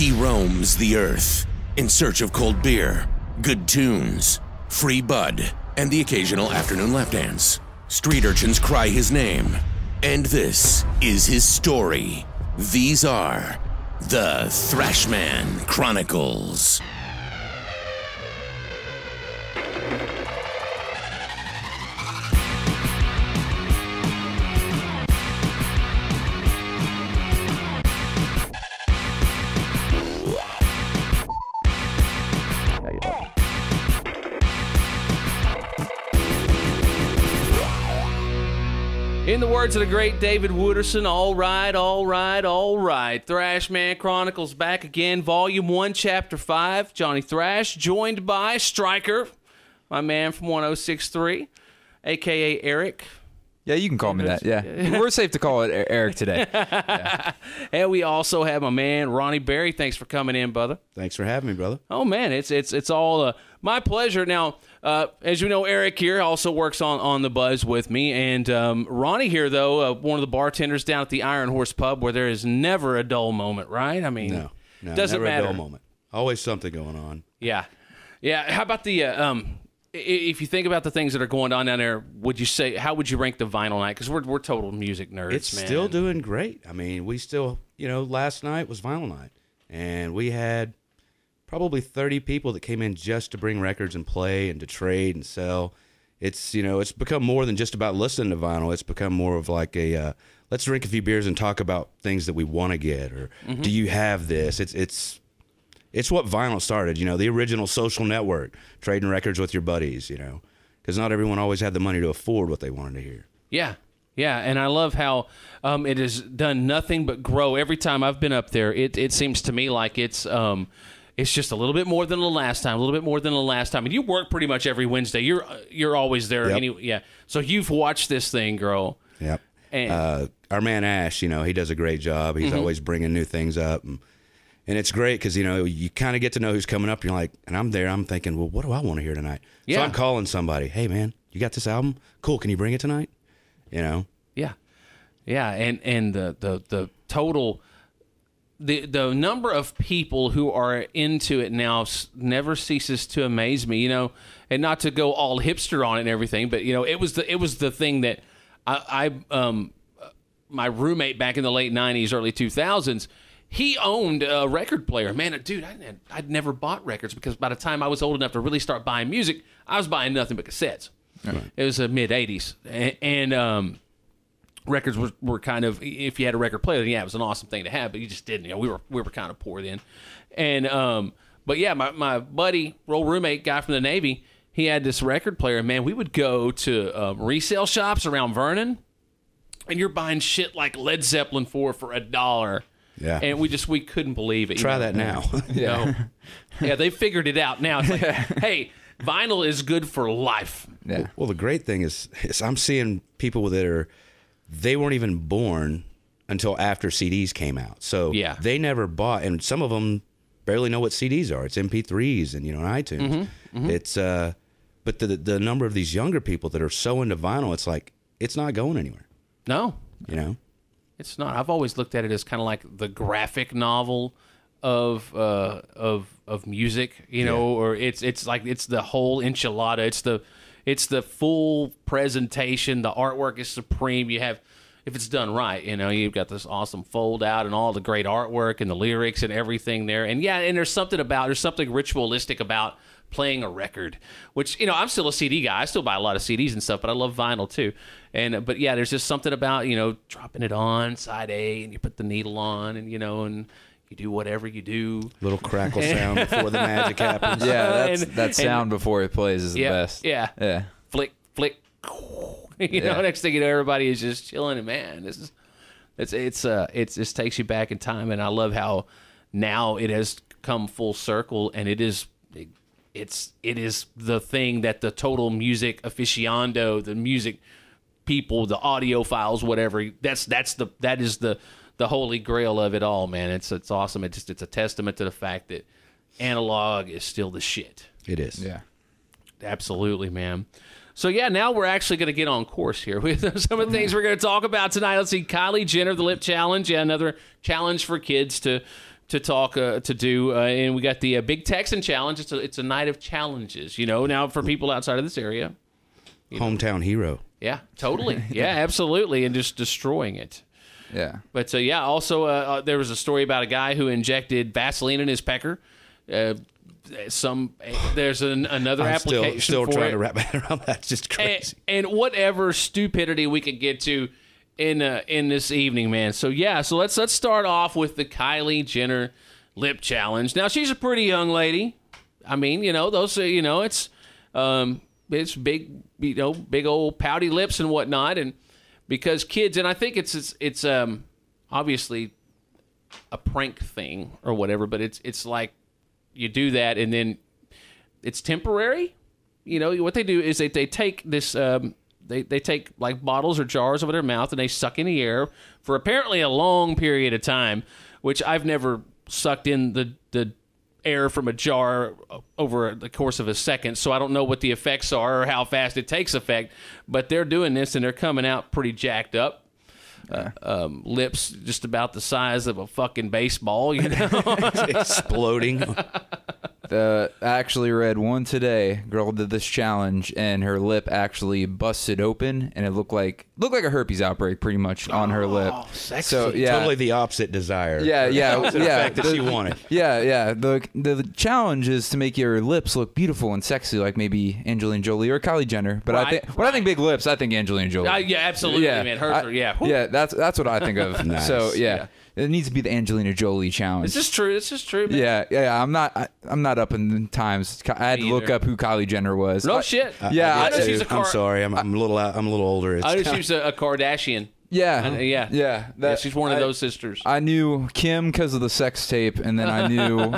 He roams the earth in search of cold beer, good tunes, free bud, and the occasional afternoon left dance. Street urchins cry his name, and this is his story. These are the Thrashman Chronicles. In the words of the great David Wooderson, all right, all right, all right. Thrashman Chronicles back again, Volume 1, Chapter 5. Johnny Thrash, joined by Stryker, my man from 1063, a.k.a. Eric. Yeah, you can call me that, yeah. We're safe to call it Eric today. Yeah. And we also have my man, Ronnie Berry. Thanks for coming in, brother. Thanks for having me, brother. Oh, man, it's all my pleasure. Now, as you know, Eric here also works on the Buzz with me. And Ronnie here, though, one of the bartenders down at the Iron Horse Pub, where there is never a dull moment, right? I mean, no, doesn't never matter. a dull moment. Always something going on. Yeah. Yeah. How about the if you think about the things that are going on down there, how would you rank the vinyl night? Because we're total music nerds, It's man. still doing great. I mean, we still, last night was vinyl night, and we had probably 30 people that came in just to bring records and play and to trade and sell. It's, it's become more than just about listening to vinyl. It's become more of like a, let's drink a few beers and talk about things that we want to get, or do you have this? It's what vinyl started, the original social network, trading records with your buddies, because not everyone always had the money to afford what they wanted to hear. Yeah. Yeah, and I love how it has done nothing but grow. Every time I've been up there, it seems to me like it's just a little bit more than the last time, a little bit more than the last time. And you work pretty much every Wednesday. You're always there. Yep. Anyway, yeah. So you've watched this thing grow. Yep. And our man Ash, he does a great job. He's always bringing new things up. And it's great because, you kind of get to know who's coming up. You're like, and I'm there, I'm thinking, well, what do I want to hear tonight? Yeah. So I'm calling somebody. Hey, man, you got this album? Cool. Can you bring it tonight? Yeah. Yeah. And the total, the number of people who are into it now never ceases to amaze me, and not to go all hipster on it and everything, but, it was the thing that my roommate back in the late 90s, early 2000s, he owned a record player. Man, dude, I'd never bought records because by the time I was old enough to really start buying music, I was buying nothing but cassettes. Right. It was the mid-'80s. And records were kind of, if you had a record player, then yeah, it was an awesome thing to have, but you just didn't. We were kind of poor then. And but yeah, my buddy, old roommate, guy from the Navy, he had this record player. Man, we would go to resale shops around Vernon, and you're buying shit like Led Zeppelin for $1. Yeah. And we couldn't believe it. Try that now. Yeah, they figured it out now. It's like, hey, vinyl is good for life. Yeah. Well, the great thing is I'm seeing people they weren't even born until after CDs came out. So yeah, they never bought, and some of them barely know what CDs are. It's MP3s and, iTunes. It's, but the number of these younger people that are so into vinyl, it's like, it's not going anywhere. No. It's not. I've always looked at it as kind of like the graphic novel of music, or it's like it's the whole enchilada. It's the full presentation. The artwork is supreme. You have, if it's done right, you've got this awesome fold out and all the great artwork and the lyrics and everything there. And yeah, and there's something ritualistic about playing a record, which, I'm still a CD guy. I still buy a lot of CDs and stuff, but I love vinyl too. But yeah, there's just something about, dropping it on side A and you put the needle on and, and you do whatever you do. Little crackle sound before the magic happens. Yeah, that sound before it plays is the best. Yeah. Yeah. Flick, flick. Next thing you know, everybody is just chilling, and man, it just takes you back in time. And I love how now it has come full circle, and it is the thing that the total music aficionado, the music people, the audiophiles, whatever, that is the holy grail of it all, man. It's awesome. It's a testament to the fact that analog is still the shit. It is. Yeah. Absolutely, man. So yeah, now we're actually going to get on course here with some of the things we're going to talk about tonight. Let's see, Kylie Jenner, the lip challenge. Yeah, another challenge for kids to to talk to do, and we got the Big Texan Challenge. It's a night of challenges, now for people outside of this area. Hometown hero. Yeah, totally. Yeah, absolutely, and just destroying it. Yeah. But also there was a story about a guy who injected Vaseline in his pecker. There's another application still for trying it. to wrap my head around that. It's just crazy. And whatever stupidity we could get to in this evening, man. So let's start off with the Kylie Jenner lip challenge. Now she's a pretty young lady. I mean, those it's big, big old pouty lips and whatnot, and because kids, and I think it's obviously a prank thing or whatever, but it's like you do that and then it's temporary. What they do is they take this. They take like bottles or jars over their mouth and they suck in the air for apparently a long period of time, which I've never sucked in the air from a jar over the course of a second, so I don't know what the effects are or how fast it takes effect, but they're doing this and they're coming out pretty jacked up. Lips just about the size of a fucking baseball, Exploding. I actually read one today. Girl did this challenge, and her lip actually busted open, and it looked like a herpes outbreak, pretty much on her lip. Sexy. So yeah, Totally the opposite desire. yeah. The fact that she wanted. Yeah. The challenge is to make your lips look beautiful and sexy, like maybe Angelina Jolie or Kylie Jenner. But I think big lips, I think Angelina Jolie. Yeah, absolutely, man. Hers are, yeah. Whew. Yeah, that's what I think of. Nice. So yeah. It needs to be the Angelina Jolie challenge. This is true, man. Yeah. I'm not up in the times. I had to look up who Kylie Jenner was. No shit. I know she's I'm sorry. I'm a little older. I know she's a Kardashian. Yeah. Yeah, she's one of those sisters. I knew Kim because of the sex tape, and then I knew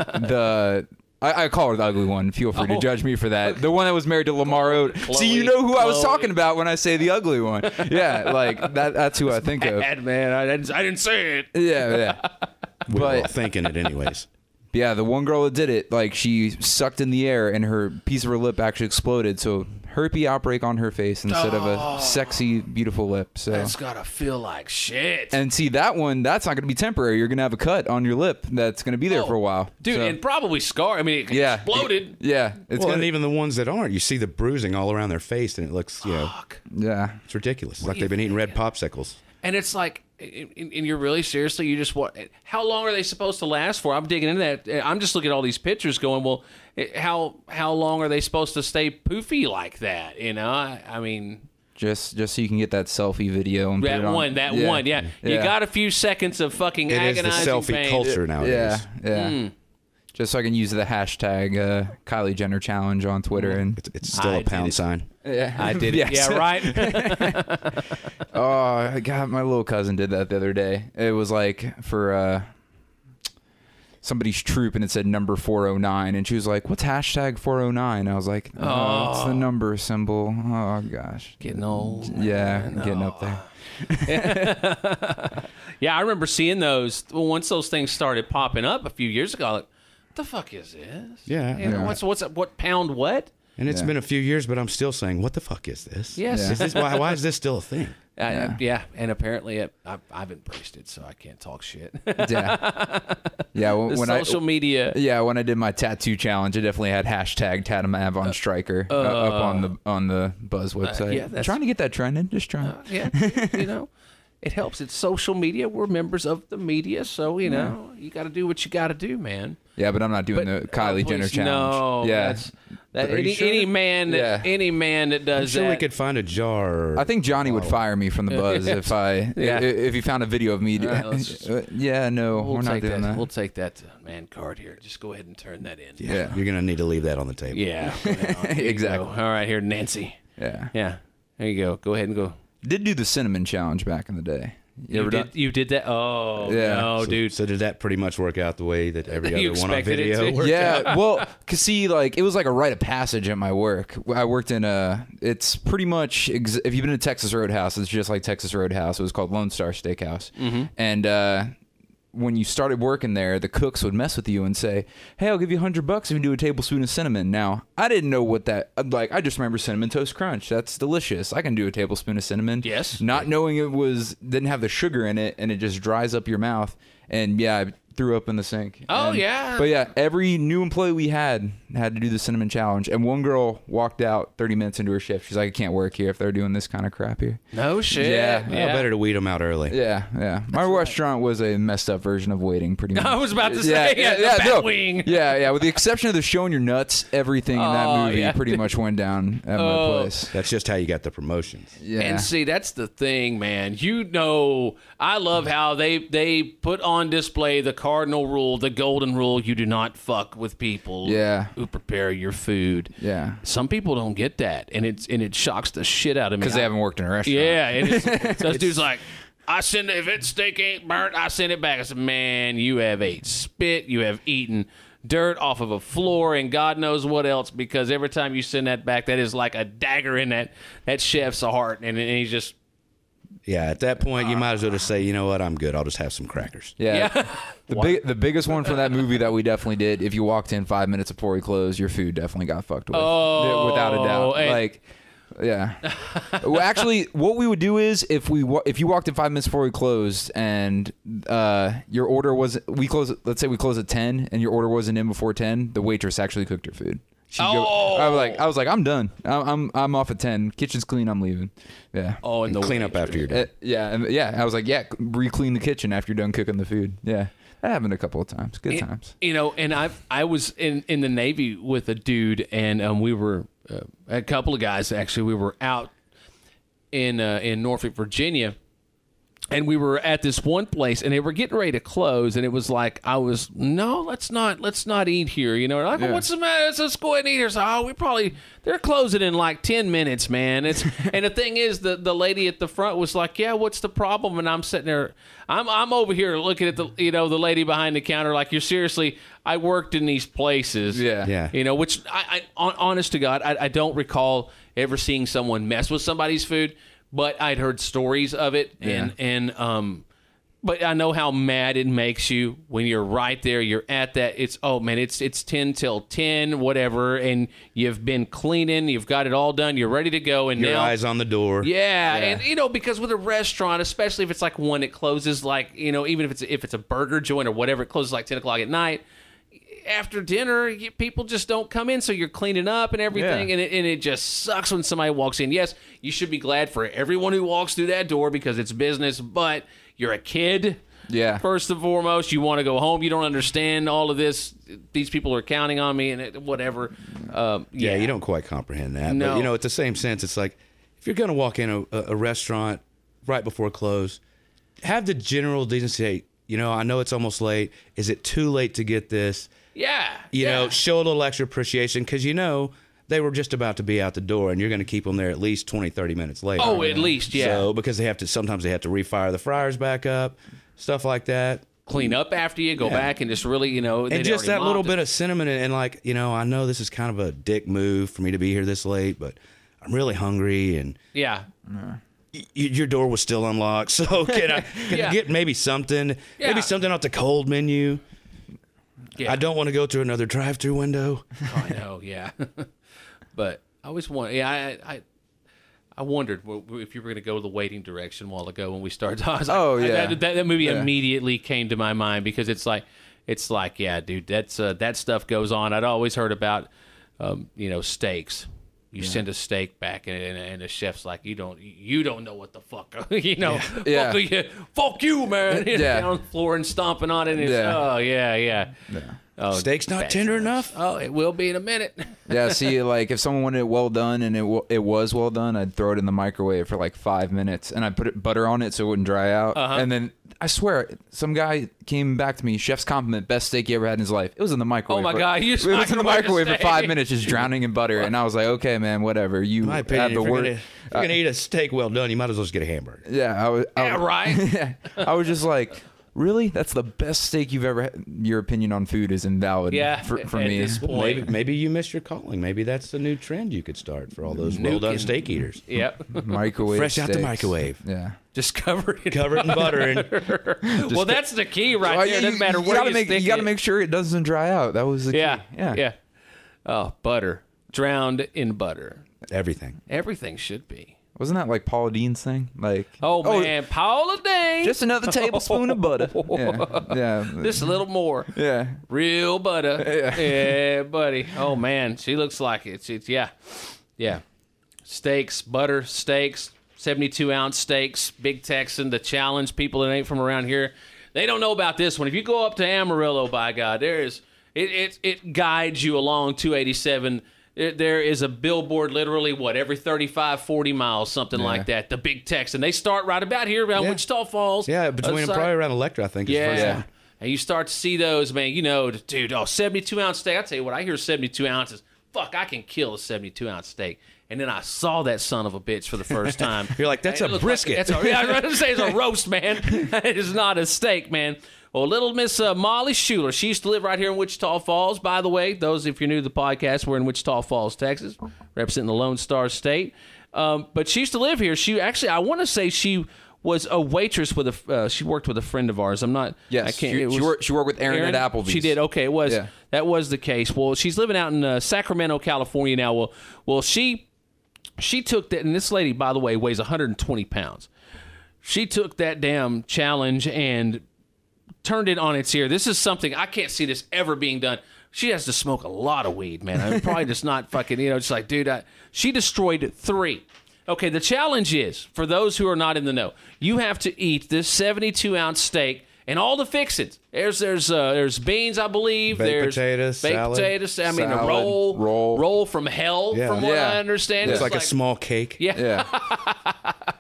I call her the ugly one. Feel free to judge me for that. The one that was married to Lamar Odom. See, you know who I was talking about when I say the ugly one. Yeah, like that's who I think of. Bad, man. I didn't say it. Yeah. We were all thinking it anyways. Yeah, the one girl that did it, like she sucked in the air and her piece of her lip actually exploded. So herpes outbreak on her face instead of a sexy, beautiful lip. So that's gotta feel like shit. And see, that's not going to be temporary. You're going to have a cut on your lip that's going to be there for a while, dude, and probably scar. I mean, it exploded. Yeah, and even the ones that aren't, you see the bruising all around their face, and it looks, yeah, it's ridiculous. It's like they've been eating red popsicles. And it's like, and you're really seriously, you just want, how long are they supposed to last for? I'm digging into that. I'm just looking at all these pictures going, well, how long are they supposed to stay poofy like that? I mean, just so you can get that selfie video and put it on. One. You got a few seconds of fucking agonizing It is the selfie pain. culture nowadays. Yeah. Just so I can use the hashtag Kylie Jenner challenge on Twitter, and it's still a pound sign. Yeah, I did it. Yes. Yeah, right. Oh God, my little cousin did that the other day. It was like for somebody's troop, and it said number 409, and she was like, "What's hashtag 409?" I was like, "Oh, it's the number symbol." Oh gosh, Getting old. Yeah, getting up there. Yeah, I remember seeing those once those things started popping up a few years ago. Like, what the fuck is this? Yeah. What pound what? And it's been a few years, but I'm still saying, what the fuck is this? Yes. Is this, why is this still a thing? And apparently I've embraced it, so I can't talk shit. Yeah. When social media. Yeah, when I did my tattoo challenge, I definitely had hashtag Tatamav on Striker up on the Buzz website. Trying to get that trending, just trying. It helps. It's social media. We're members of the media, so you got to do what you got to do, man. Yeah, but I'm not doing the Kylie Jenner challenge. No, yeah. Any man that does I'm sure that. we could find a jar. I think Johnny would fire me from the Buzz if he found a video of me. Right, we're not doing that. We'll take that man card here. Just go ahead and turn that in. Yeah. You're gonna need to leave that on the table. Yeah. Exactly. All right, here, Nancy. Yeah. There you go. Go ahead and go. Did do the cinnamon challenge back in the day. You did that? Oh, yeah. no, dude. So did that pretty much work out the way that every other one on video worked out? Yeah, well, cause see, like, it was like a rite of passage at my work. I worked in it's pretty much, if you've been to Texas Roadhouse, it's just like Texas Roadhouse. It was called Lone Star Steakhouse. Mm-hmm. And when you started working there, the cooks would mess with you and say, "Hey, I'll give you $100 if you do a tablespoon of cinnamon." Now, I didn't know what that, like, I just remember Cinnamon Toast Crunch. That's delicious. I can do a tablespoon of cinnamon. Yes. Not knowing it didn't have the sugar in it, and it just dries up your mouth. And yeah, threw up in the sink. Oh, yeah. But yeah, every new employee we had to do the cinnamon challenge. And one girl walked out 30 minutes into her shift. She's like, I can't work here if they're doing this kind of crap here. No shit. Yeah. Well, better to weed them out early. Yeah. My restaurant was a messed up version of waiting, pretty much. I was about to say, Batwing. Yeah. With the exception of the showing your nuts, everything in that movie pretty much went down at my place. That's just how you got the promotions. Yeah. And see, that's the thing, man. I love how they put on display the cardinal rule, the golden rule: you do not fuck with people who prepare your food. Yeah. Some people don't get that, and it shocks the shit out of me Because they haven't worked in a restaurant. Yeah, and those dudes like, if its steak ain't burnt, I send it back. I said, man, you have ate spit, you have eaten dirt off of a floor, and God knows what else. Because every time you send that back, that is like a dagger in that chef's heart, and he's just. Yeah, at that point, you might as well just say, you know what, I'm good. I'll just have some crackers. Yeah. The biggest one from that movie that we definitely did, if you walked in 5 minutes before we closed, your food definitely got fucked with. Without a doubt. And, yeah. Well, actually, what we would do is if you walked in 5 minutes before we closed and your order was, let's say we close at 10 and your order wasn't in before 10, the waitress actually cooked your food. I was like, I'm done. I'm off at 10. Kitchen's clean. I'm leaving. Yeah. Oh, and clean up after you're done. I was like, re-clean the kitchen after you're done cooking the food. Yeah. That happened a couple of times. Good times. And I was in the Navy with a dude, and we were a couple of guys actually. We were out in Norfolk, Virginia. And we were at this one place, and they were getting ready to close, and it was like let's not eat here, you know. Like, what's the matter? Let's go ahead and eat here. So, they're closing in like 10 minutes, man. And the thing is, the lady at the front was like, yeah, what's the problem? And I'm sitting there, I'm over here looking at the lady behind the counter, like, you're seriously, I worked in these places, which I honest to God, I don't recall ever seeing someone mess with somebody's food. But I'd heard stories of it, but I know how mad it makes you when you're right there. You're at that. It's 10 till 10, whatever, and you've been cleaning. You've got it all done. You're ready to go, and your now eyes on the door. Yeah, and because with a restaurant, especially if it's like one that closes, like even if it's a burger joint or whatever, it closes like 10 o'clock at night. After dinner, people just don't come in, so you're cleaning up and everything, and it just sucks when somebody walks in. Yes, you should be glad for everyone who walks through that door because it's business, but you're a kid. Yeah. First and foremost, you want to go home. You don't understand all of this. These people are counting on me and whatever. You don't quite comprehend that. No. But, at the same sense, it's like if you're going to walk in a restaurant right before close, have the general decency, I know it's almost late. Is it too late to get this? Yeah. Show a little extra appreciation because they were just about to be out the door and you're going to keep them there at least 20, 30 minutes later. Oh, at least, yeah. So because sometimes they have to refire the fryers back up, stuff like that. Clean up after you, go back and just really, and just that little bit of cinnamon and like, I know this is kind of a dick move for me to be here this late, but I'm really hungry and your door was still unlocked. So can I get maybe something off the cold menu? Yeah. I don't want to go through another drive-through window. I know, yeah. But I always want. Yeah, I wondered if you were going to go the waiting direction a while ago when we started. That movie immediately came to my mind because it's like, yeah, dude, that stuff goes on. I'd always heard about, steaks. You send a steak back, and the chef's like, you don't know what the fuck, fuck you, man. Down on the floor and stomping on it. And Oh, steak's not tender enough? Oh, it will be in a minute. Yeah, see, like if someone wanted it well done and it was well done, I'd throw it in the microwave for like 5 minutes and I'd put butter on it so it wouldn't dry out. And then I swear, some guy came back to me, chef's compliment, best steak he ever had in his life. It was in the microwave. Oh my God, it was in the microwave for 5 minutes, just drowning in butter. And I was like, okay, man, whatever. You have the word. If you're gonna eat a steak well done, you might as well just get a hamburger. Yeah, right. I was just like, really? That's the best steak you've ever had? Your opinion on food is invalid for me. This point. Maybe you missed your calling. Maybe that's the new trend you could start for all those well-done steak eaters. Yep. Microwave Fresh steaks. out the microwave. Yeah. Just covered in butter. Well, that's the key right there. It doesn't matter where you stick it. You got to make sure it doesn't dry out. That was the key. Yeah. Oh, butter. Drowned in butter. Everything. Everything should be. Wasn't that like Paula Dean's thing? Like, oh man, Paula Dean. just another tablespoon of butter. Yeah. Just a little more. Yeah. Real butter. Yeah, buddy. Oh man, she looks like it. It's yeah. Steaks, butter, steaks, 72-ounce steaks, Big Texan, the challenge. People that ain't from around here, they don't know about this one. If you go up to Amarillo, by God, it guides you along 287. There is a billboard literally, every 35, 40 miles, something like that. The Big Texan. They start right about here, around Wichita Falls. Yeah, between probably around Electra, I think. Is the first one. And you start to see those, man, dude, 72-ounce steak. I tell you what, I hear 72 ounces. Fuck, I can kill a 72-ounce steak. And then I saw that son of a bitch for the first time. You're like, that's a brisket. I was going to say it's a roast, man. It is not a steak, man. Well, little Miss Molly Schuler, she used to live right here in Wichita Falls. By the way, those, if you're new to the podcast, we're in Wichita Falls, Texas, representing the Lone Star State. But she used to live here. She actually, I want to say she was a waitress with she worked with a friend of ours. I'm not. Yes, I can't. She worked with Aaron at Applebee's. She did. Okay, that was the case. Well, she's living out in Sacramento, California now. Well, she took that, and this lady, by the way, weighs 120 pounds. She took that damn challenge and turned it on its ear. This is something, I can't see this ever being done. She has to smoke a lot of weed, man. I mean, probably just not fucking, just like, dude, she destroyed 3. Okay, the challenge is, for those who are not in the know, you have to eat this 72-ounce steak and all the fixings. There's beans, I believe. Baked potatoes, salad. I mean, a roll from hell, from what I understand. It's like a small cake. Yeah.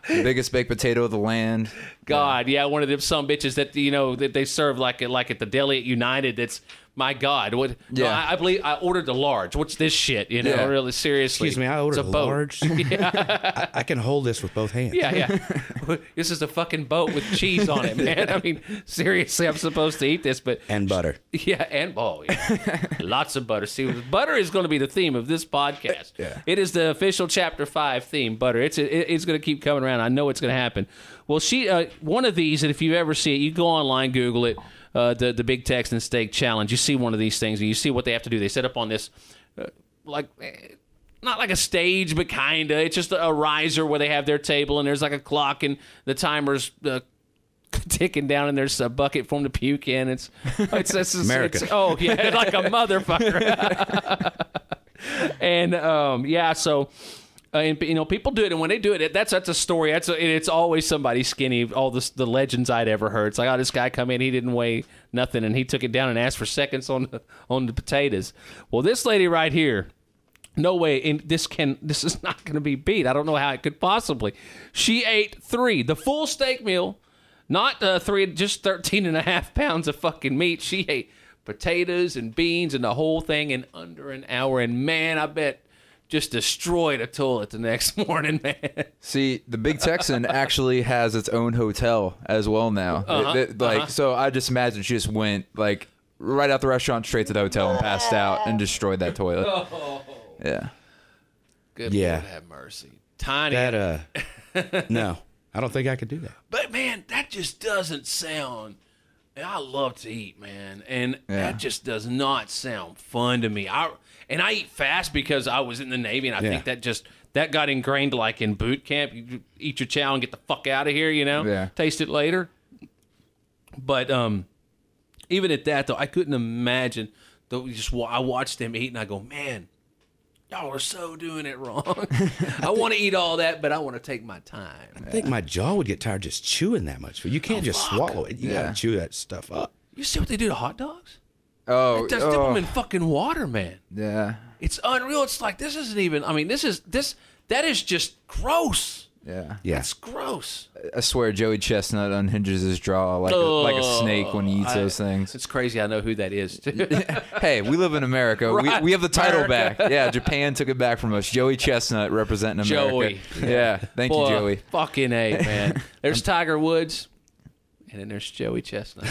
The biggest baked potato of the land. God, one of them some bitches that that they serve like at the deli at United. That's my God. What? Yeah, no, I believe I ordered the large. What's this shit? Really seriously. Excuse me, I ordered a large. Yeah, I can hold this with both hands. Yeah. This is a fucking boat with cheese on it, man. I mean, seriously, I'm supposed to eat this, and butter. Yeah, and lots of butter. See, butter is going to be the theme of this podcast. Yeah, it is the official Chapter 5 theme. Butter. It's going to keep coming around. I know it's going to happen. Well, she one of these, and if you ever see it, you go online, Google it. The Big Texan Steak Challenge. You see one of these things, and you see what they have to do. They set up on this, not like a stage, but kinda. It's just a riser where they have their table, and there's like a clock, and the timer's ticking down, and there's a bucket for them to puke in. It's America. Like a motherfucker. And so. And people do it, and when they do it, that's a story. It's always somebody skinny. All the legends I'd ever heard. It's like, this guy come in, he didn't weigh nothing, and he took it down and asked for seconds on the potatoes. Well, this lady right here, no way, and this is not going to be beat. I don't know how it could possibly. She ate 3, the full steak meal, not 3, just 13.5 pounds of fucking meat. She ate potatoes and beans and the whole thing in under an hour, and man, I bet. Just destroyed a toilet the next morning, man. See, the Big Texan actually has its own hotel as well now. So I just imagine she just went right out the restaurant straight to the hotel and passed out and destroyed that toilet. Oh. Yeah. Good Lord have mercy. Tiny. No, I don't think I could do that. But man, that just doesn't sound. I love to eat, man, and that just does not sound fun to me. I eat fast because I was in the Navy, and I think that got ingrained like in boot camp. You eat your chow and get the fuck out of here, Yeah. Taste it later. But even at that, though, I couldn't imagine. I watched them eat, and I go, man, y'all are so doing it wrong. I want to eat all that, but I want to take my time. I think my jaw would get tired just chewing that much. But you can't just swallow it. You got to chew that stuff up. You see what they do to hot dogs? Oh, dip them in fucking water, man. Yeah, it's unreal. It's like this isn't even. I mean, that is just gross. Yeah, it's gross. I swear, Joey Chestnut unhinges his jaw like a snake when he eats those things. It's crazy. I know who that is too. Hey, we live in America. Right. We have the title back. Yeah, Japan took it back from us. Joey Chestnut representing America. Joey. Yeah, thank you, Joey. Fucking A, man. There's Tiger Woods. And then there's Joey Chestnut.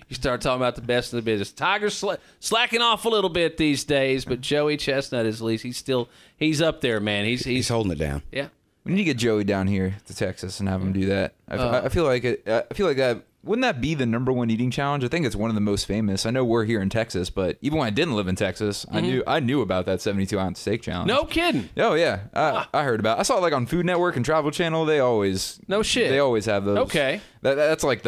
you start talking about the best in the business. Tiger's slacking off a little bit these days, but Joey Chestnut is at least he's up there, man. He's holding it down. Yeah. We need to get Joey down here to Texas and have him do that. I feel like that wouldn't that be the #1 eating challenge? I think it's one of the most famous. I know we're here in Texas, but even when I didn't live in Texas, I knew about that 72-ounce steak challenge. No kidding. Oh yeah, I heard about it. I saw it like on Food Network and Travel Channel. They always They always have those. Okay. That's like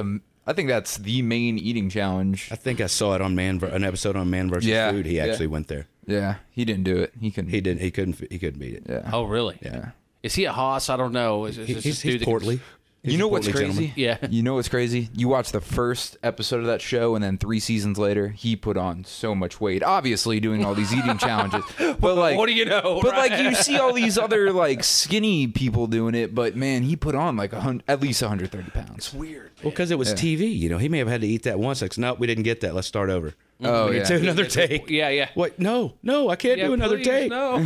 I think that's the main eating challenge. I think I saw it on an episode on Man vs. Food. He actually went there. Yeah, he didn't do it. He couldn't. He didn't. He couldn't beat it. Yeah. Oh really? Yeah. Is he a hoss? I don't know. He's portly. You know what's crazy? Yeah. You know what's crazy? You watch the first episode of that show, and then 3 seasons later, he put on so much weight. Obviously, doing all these eating challenges. But like, what do you know? But right? like, you see all these other like skinny people doing it. But man, he put on like at least 130 pounds. It's weird. Well, because it was TV. You know, he may have had to eat that once. Like, nope, we didn't get that. Let's start over. Oh yeah. Do another take. Yeah. What? No, I can't do another please, take. No.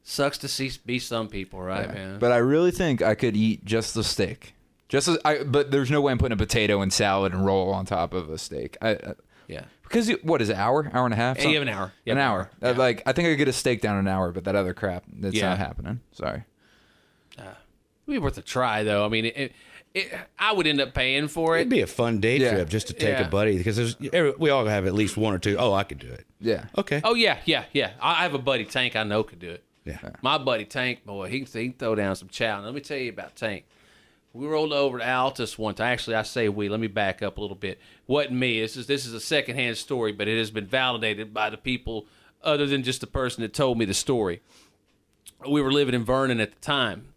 Sucks to be some people, right, man? But I really think I could eat just the steak. But there's no way I'm putting a potato and salad and roll on top of a steak. Yeah. Because what is it, hour and a half? Yeah, you have an hour. An hour. Yeah. Like, I think I could get a steak down in an hour, but that other crap, that's not happening. Sorry. It'd be worth a try, though. I mean, I would end up paying for it. It'd be a fun day trip just to take a buddy, because we all have at least one or two. Oh, I could do it. Yeah. Okay. Oh, yeah. I have a buddy, Tank, I know could do it. Yeah. My buddy, Tank, boy, he can throw down some chow. Now, let me tell you about Tank. We rolled over to Altus one time. Actually, I say we. Let me back up a little bit. Wasn't me. This is a secondhand story, but it has been validated by the people other than just the person that told me the story. We were living in Vernon at the time,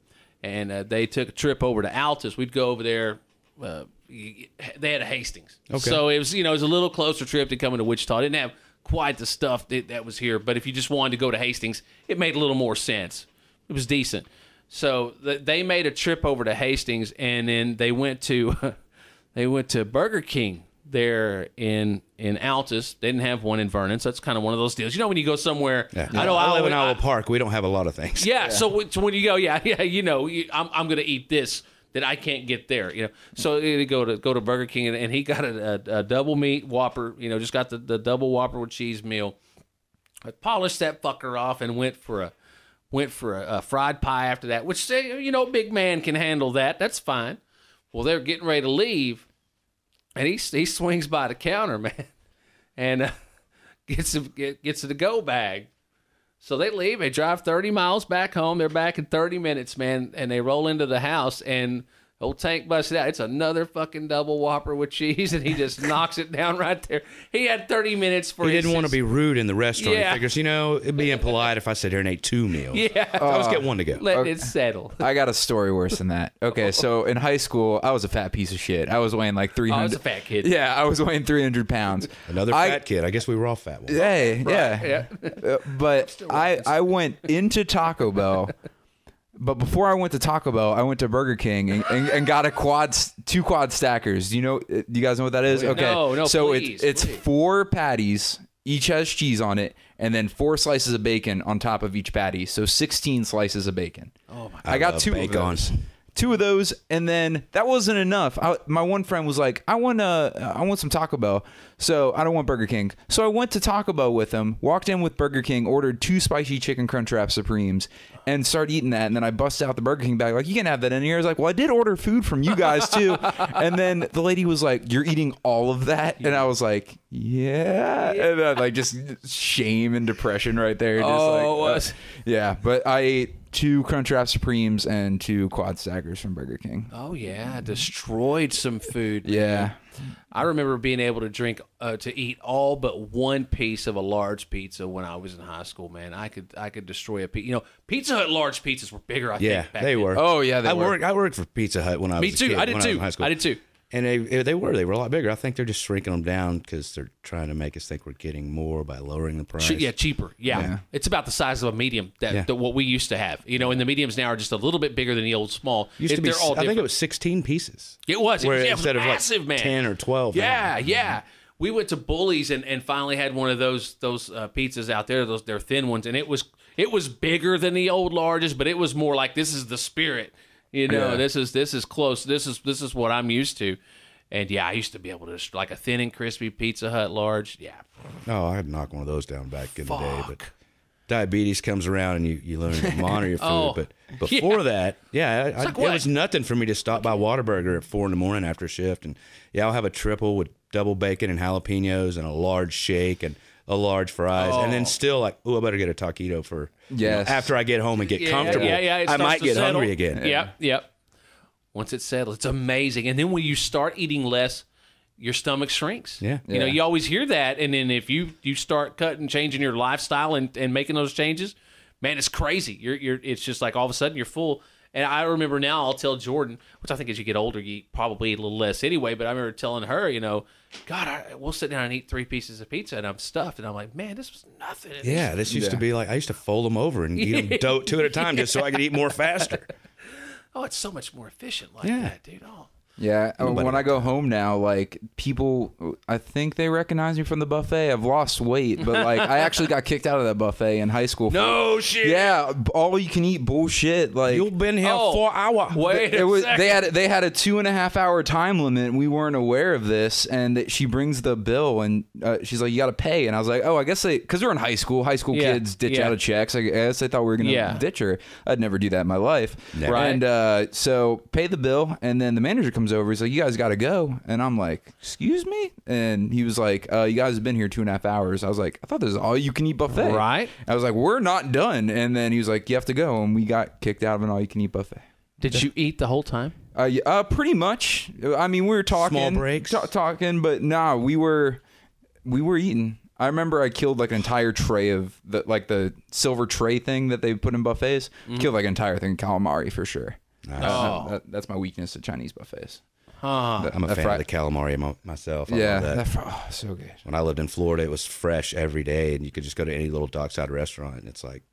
and they took a trip over to Altus. We'd go over there. They had a Hastings, so it was a little closer trip than coming to Wichita. It didn't have quite the stuff that was here, but if you just wanted to go to Hastings, it made a little more sense. It was decent. So they made a trip over to Hastings, and then they went to Burger King there in Altus. They didn't have one in Vernon, so that's kind of one of those deals. You know, when you go somewhere, I live in Iowa Park. We don't have a lot of things. Yeah, so when you go, I'm going to eat this that I can't get there. You know, so they go to Burger King, and he got a double meat Whopper. You know, just got the double Whopper with cheese meal. I polished that fucker off and went for a fried pie after that, which, big man can handle that. That's fine. Well, they're getting ready to leave, and he swings by the counter, man, and gets a to-go bag. So they leave. They drive 30 miles back home. They're back in 30 minutes, man, and they roll into the house, and old Tank busted out. It's another fucking double Whopper with cheese, and he just knocks it down right there. He had 30 minutes for. He didn't want to be rude in the restaurant. Yeah. He figures, it'd be impolite if I sat here and ate 2 meals. Yeah, so let's get one to go. Let it settle. I got a story worse than that. Okay, so in high school, I was a fat piece of shit. I was weighing like 300. I was a fat kid. Yeah, I was weighing 300 pounds. Another fat kid. I guess we were all fat ones. Hey, Yeah. But I went into Taco Bell. But before I went to Taco Bell, I went to Burger King and got two quad stackers. Do you guys know what that is? Okay. No, so please, it's 4 patties, each has cheese on it, and then 4 slices of bacon on top of each patty. So 16 slices of bacon. Oh my God. I got 2 of those. 2 of those, and then that wasn't enough. My one friend was like, I want some Taco Bell, so I don't want Burger King. So I went to Taco Bell with him, walked in with Burger King, ordered 2 spicy chicken Crunchwrap Supremes, and started eating that. And then I busted out the Burger King bag, like, you can't have that in here. I was like, well, I did order food from you guys too. And then the lady was like, you're eating all of that? And I was like, yeah. And then like just shame and depression right there. Yeah, but I ate 2 Crunchwrap Supremes and 2 quad stackers from Burger King. Oh yeah, destroyed some food. Yeah. I remember being able to eat all but 1 piece of a large pizza when I was in high school. Man, I could destroy a pizza. Pizza Hut large pizzas were bigger. I think back they then. were. Oh yeah, they were. I worked for Pizza Hut when I was. Me too. A kid, I did too. in high school. I did too. And they were a lot bigger. I think they're just shrinking them down because they're trying to make us think we're getting more by lowering the price. Yeah, cheaper. Yeah. It's about the size of a medium that what we used to have. And the mediums now are just a little bit bigger than the old small. Used to be, they're all I think different. it was 16 pieces. It was. It was instead massive, of man. like 10 or 12. Yeah. We went to Bully's and finally had one of those pizzas out there. They're thin ones, and it was bigger than the old largest, but it was more like, this is the spirit. This is close. This is what I'm used to. And yeah, I used to be able to, like a thin and crispy Pizza Hut large. Yeah. Oh, I had to knock one of those down back in the day. But diabetes comes around and you learn to monitor your food. But before that, it was nothing for me to stop by Whataburger at 4 a.m. after a shift. And I'll have a triple with double bacon and jalapenos and a large shake and a large fries. And then still like, I better get a taquito for, after I get home and get comfortable. I might get hungry again. Yep. Once it's settled, it's amazing. And then when you start eating less, your stomach shrinks. Yeah. You know, you always hear that. And then if you start changing your lifestyle and making those changes, man, it's crazy. It's just like all of a sudden you're full. And I remember now I'll tell Jordan, which I think as you get older, you probably eat a little less anyway. But I remember telling her, you know, God, we'll sit down and eat 3 pieces of pizza and I'm stuffed. And I'm like, man, this was nothing. Yeah, this used to be like, I used to fold them over and eat them 2 at a time just so I could eat more faster. Oh, it's so much more efficient like that, dude. Oh. Yeah, when I go home now, like, people, I think they recognize me from the buffet. I've lost weight, but, like, I actually got kicked out of that buffet in high school. No shit. Yeah, all you can eat bullshit. Like, you've been here 4 hours. Wait a second. They had a 2.5 hour time limit. We weren't aware of this, and she brings the bill, and she's like, "You got to pay." And I was like, "Oh, I guess because we're in high school. High school kids ditch out of checks. I guess they thought we were gonna ditch her. I'd never do that in my life." Never. Right. And so pay the bill, and then the manager comes over. He's like, "You guys got to go." And I'm like, "Excuse me?" And he was like, "You guys have been here 2.5 hours." I was like, "I thought this was all you can eat buffet." Right. I was like, "We're not done." And then he was like, "You have to go." And we got kicked out of an all you can eat buffet. Did you eat the whole time? Pretty much. I mean, we were talking, small breaks, talking, but nah, we were eating. I remember I killed like an entire tray of the silver tray thing that they put in buffets. Killed like an entire thing of calamari for sure. Nice. That's my weakness at Chinese buffets. I'm a fan of the calamari myself. I love that. So good. When I lived in Florida, it was fresh every day, and you could just go to any little dockside restaurant, and it's like,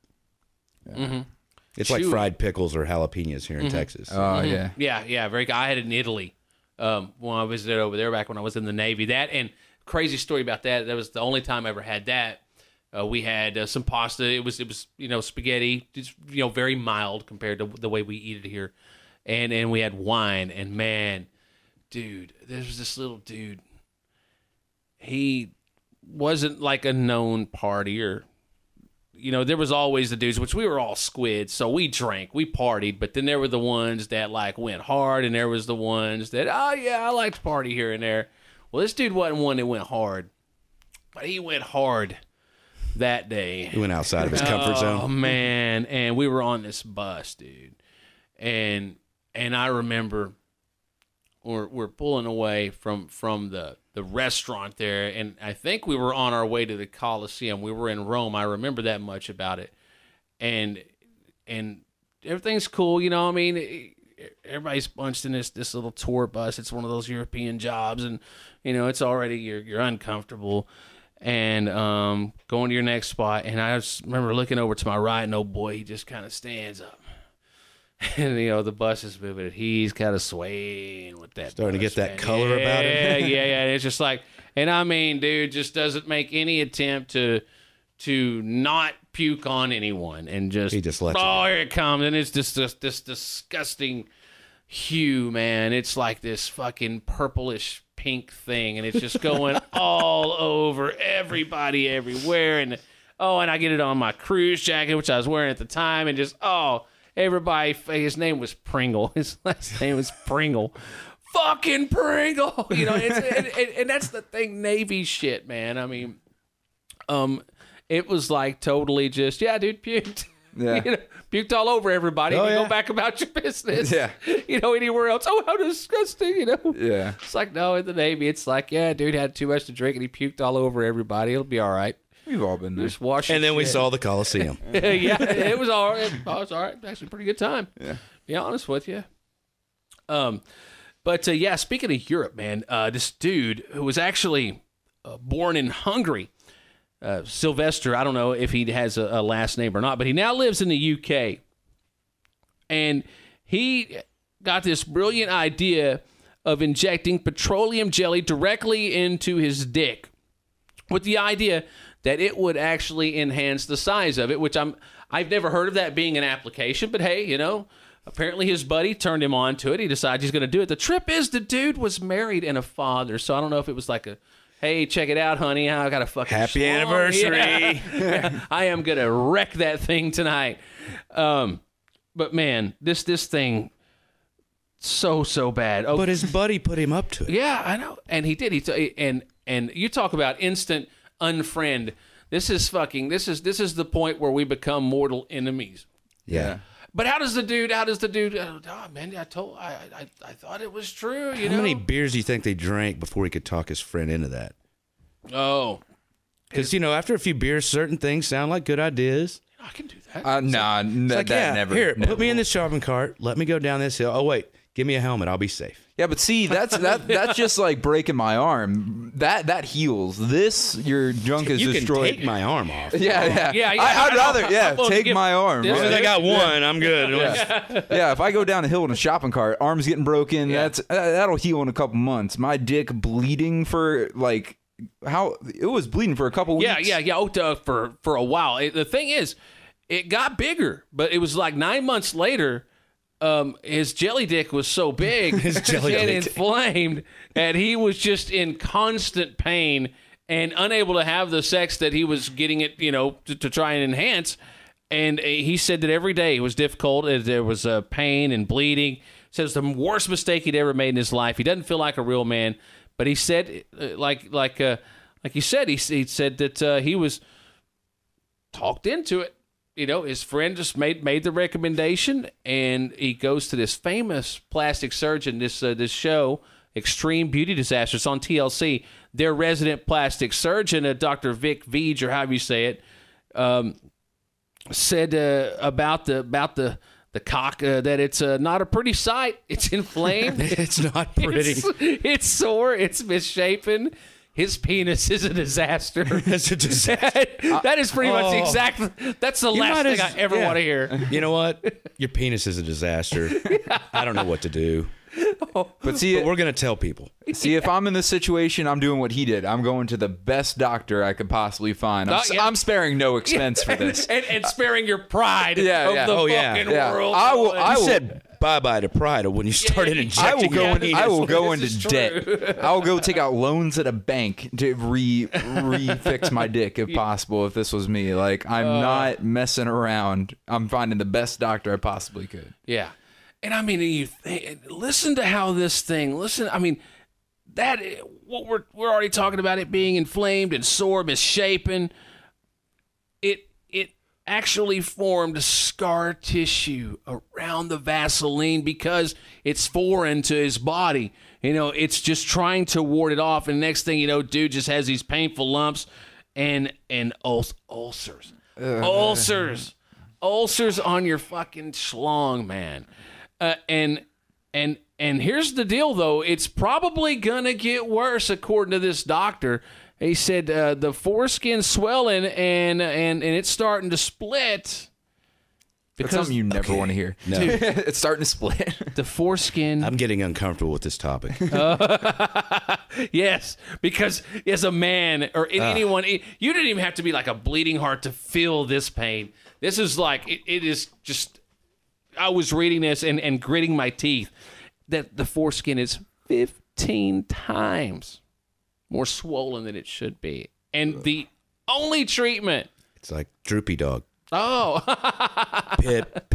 it's like fried pickles or jalapenos here in Texas. Oh Yeah. Very good. I had it in Italy when I visited over there back when I was in the Navy. That and crazy story about that. That was the only time I ever had that. We had some pasta. It was spaghetti. Just very mild compared to the way we eat it here, and we had wine. And man, dude, there was this little dude. He wasn't like a known partier. There was always the dudes, which we were all squids, so we drank, we partied, but then there were the ones that like went hard, and there was the ones that, I like to party here and there. Well, this dude wasn't one that went hard, but he went hard that day. He went outside of his comfort zone. Oh man, and we were on this bus, dude, and I remember we're pulling away from the restaurant there, and I think we were on our way to the Coliseum. We were in Rome. I remember that much about it, and everything's cool. I mean, everybody's bunched in this little tour bus. It's one of those European jobs, and it's already you're uncomfortable, and going to your next spot. And I just remember looking over to my right, and oh boy, he just kind of stands up. And the bus is moving, and he's kind of swaying with that. Starting bus, to get that man. color about him. Yeah. And it's just like, and I mean, dude, just doesn't make any attempt to not puke on anyone, and he just lets here it comes, and it's just this disgusting hue, man. It's like this fucking purplish pink thing, and it's just going all over everybody, everywhere, and I get it on my cruise jacket, which I was wearing at the time, and just everybody, his name was Pringle. His last name was Pringle. Fucking Pringle. And that's the thing, Navy shit, man. I mean, it was like totally just, dude, puked. Yeah. Puked all over everybody. Oh, You yeah. go back about your business. Yeah. Anywhere else. Oh, how disgusting, Yeah. It's like, no, in the Navy, it's like, dude had too much to drink and he puked all over everybody. It'll be all right. We've all been there. Just wash And your then we shit. saw the Coliseum. Yeah, it was all right. Oh, it was all right. Actually, a pretty good time. Yeah. Be honest with you. But speaking of Europe, man, this dude who was actually born in Hungary, Sylvester, I don't know if he has a last name or not, but he now lives in the UK. And he got this brilliant idea of injecting petroleum jelly directly into his dick with the idea that it would actually enhance the size of it, which I've never heard of that being an application, but hey, apparently his buddy turned him on to it. He decided he's going to do it. The trip is the dude was married and a father, so I don't know if it was like a hey, check it out, honey. I got a fucking Happy schlong. anniversary. Yeah. I am going to wreck that thing tonight. But man, this thing, so bad. Oh, But his buddy put him up to it. yeah, I know. And he did. And you talk about instant unfriend. This is the point where we become mortal enemies. Yeah. But how does the dude? Oh man, I thought it was true. You know, How many beers do you think they drank before he could talk his friend into that? Oh, Because, after a few beers, certain things sound like good ideas. I can do that. Like, that never. Here, never put me in this shopping cart. Let me go down this hill. Oh, wait. Give me a helmet. I'll be safe. Yeah, but see, that's just like breaking my arm. That heals. Your junk is You destroyed. can take my arm off. Yeah. Yeah, I'd rather take my arm. This As long as I got one, I'm good. Yeah, if I go down a hill in a shopping cart, arm's getting broken, that'll heal in a couple months. My dick bleeding for like it was bleeding for a couple weeks. Yeah. Oh, for a while. The thing is, it got bigger, but it was like 9 months later. His jelly dick was so big and inflamed, and he was just in constant pain and unable to have the sex that he was getting it, to try and enhance. And he said that every day it was difficult. There was pain and bleeding. Says the worst mistake he'd ever made in his life. He doesn't feel like a real man, but he said, like you said, he said that he was talked into it. His friend just made the recommendation, and he goes to this famous plastic surgeon, this show, Extreme Beauty Disasters on TLC. Their resident plastic surgeon, Dr. Vic Veege, or however you say it, said about the cock that it's not a pretty sight. It's inflamed. It's not pretty. It's sore. It's misshapen. His penis is a disaster. It's a disaster. That is pretty much exactly. That's the last thing I ever want to hear. You know what? Your penis is a disaster. I don't know what to do. But see, But we're going to tell people. see, if I'm in this situation, I'm doing what he did. I'm going to the best doctor I could possibly find. I'm sparing no expense for this. And sparing your pride Yeah, of yeah. the Oh, fucking world. I will said bye-bye to pride when you started injecting I will go This is into debt. I will go take out loans at a bank to refix my dick if possible. If this was me, like I'm not messing around. I'm finding the best doctor I possibly could. Yeah. And I mean, listen to how this thing. Listen, I mean, what we're already talking about it being inflamed and sore, misshapen. It actually formed scar tissue around the Vaseline because it's foreign to his body. It's just trying to ward it off, and next thing you know, dude just has these painful lumps and ulcers, ulcers on your fucking schlong, man. And here's the deal, though. It's probably gonna get worse, according to this doctor. He said the foreskin's swelling and it's starting to split. That's something you never want to hear. No. It's starting to split. The foreskin. I'm getting uncomfortable with this topic. Yes, because as a man or anyone, you didn't even have to be like a bleeding heart to feel this pain. This is like, it is just, I was reading this and gritting my teeth that the foreskin is 15 times more swollen than it should be. And the only treatment. It's like droopy dog. Oh. Pip.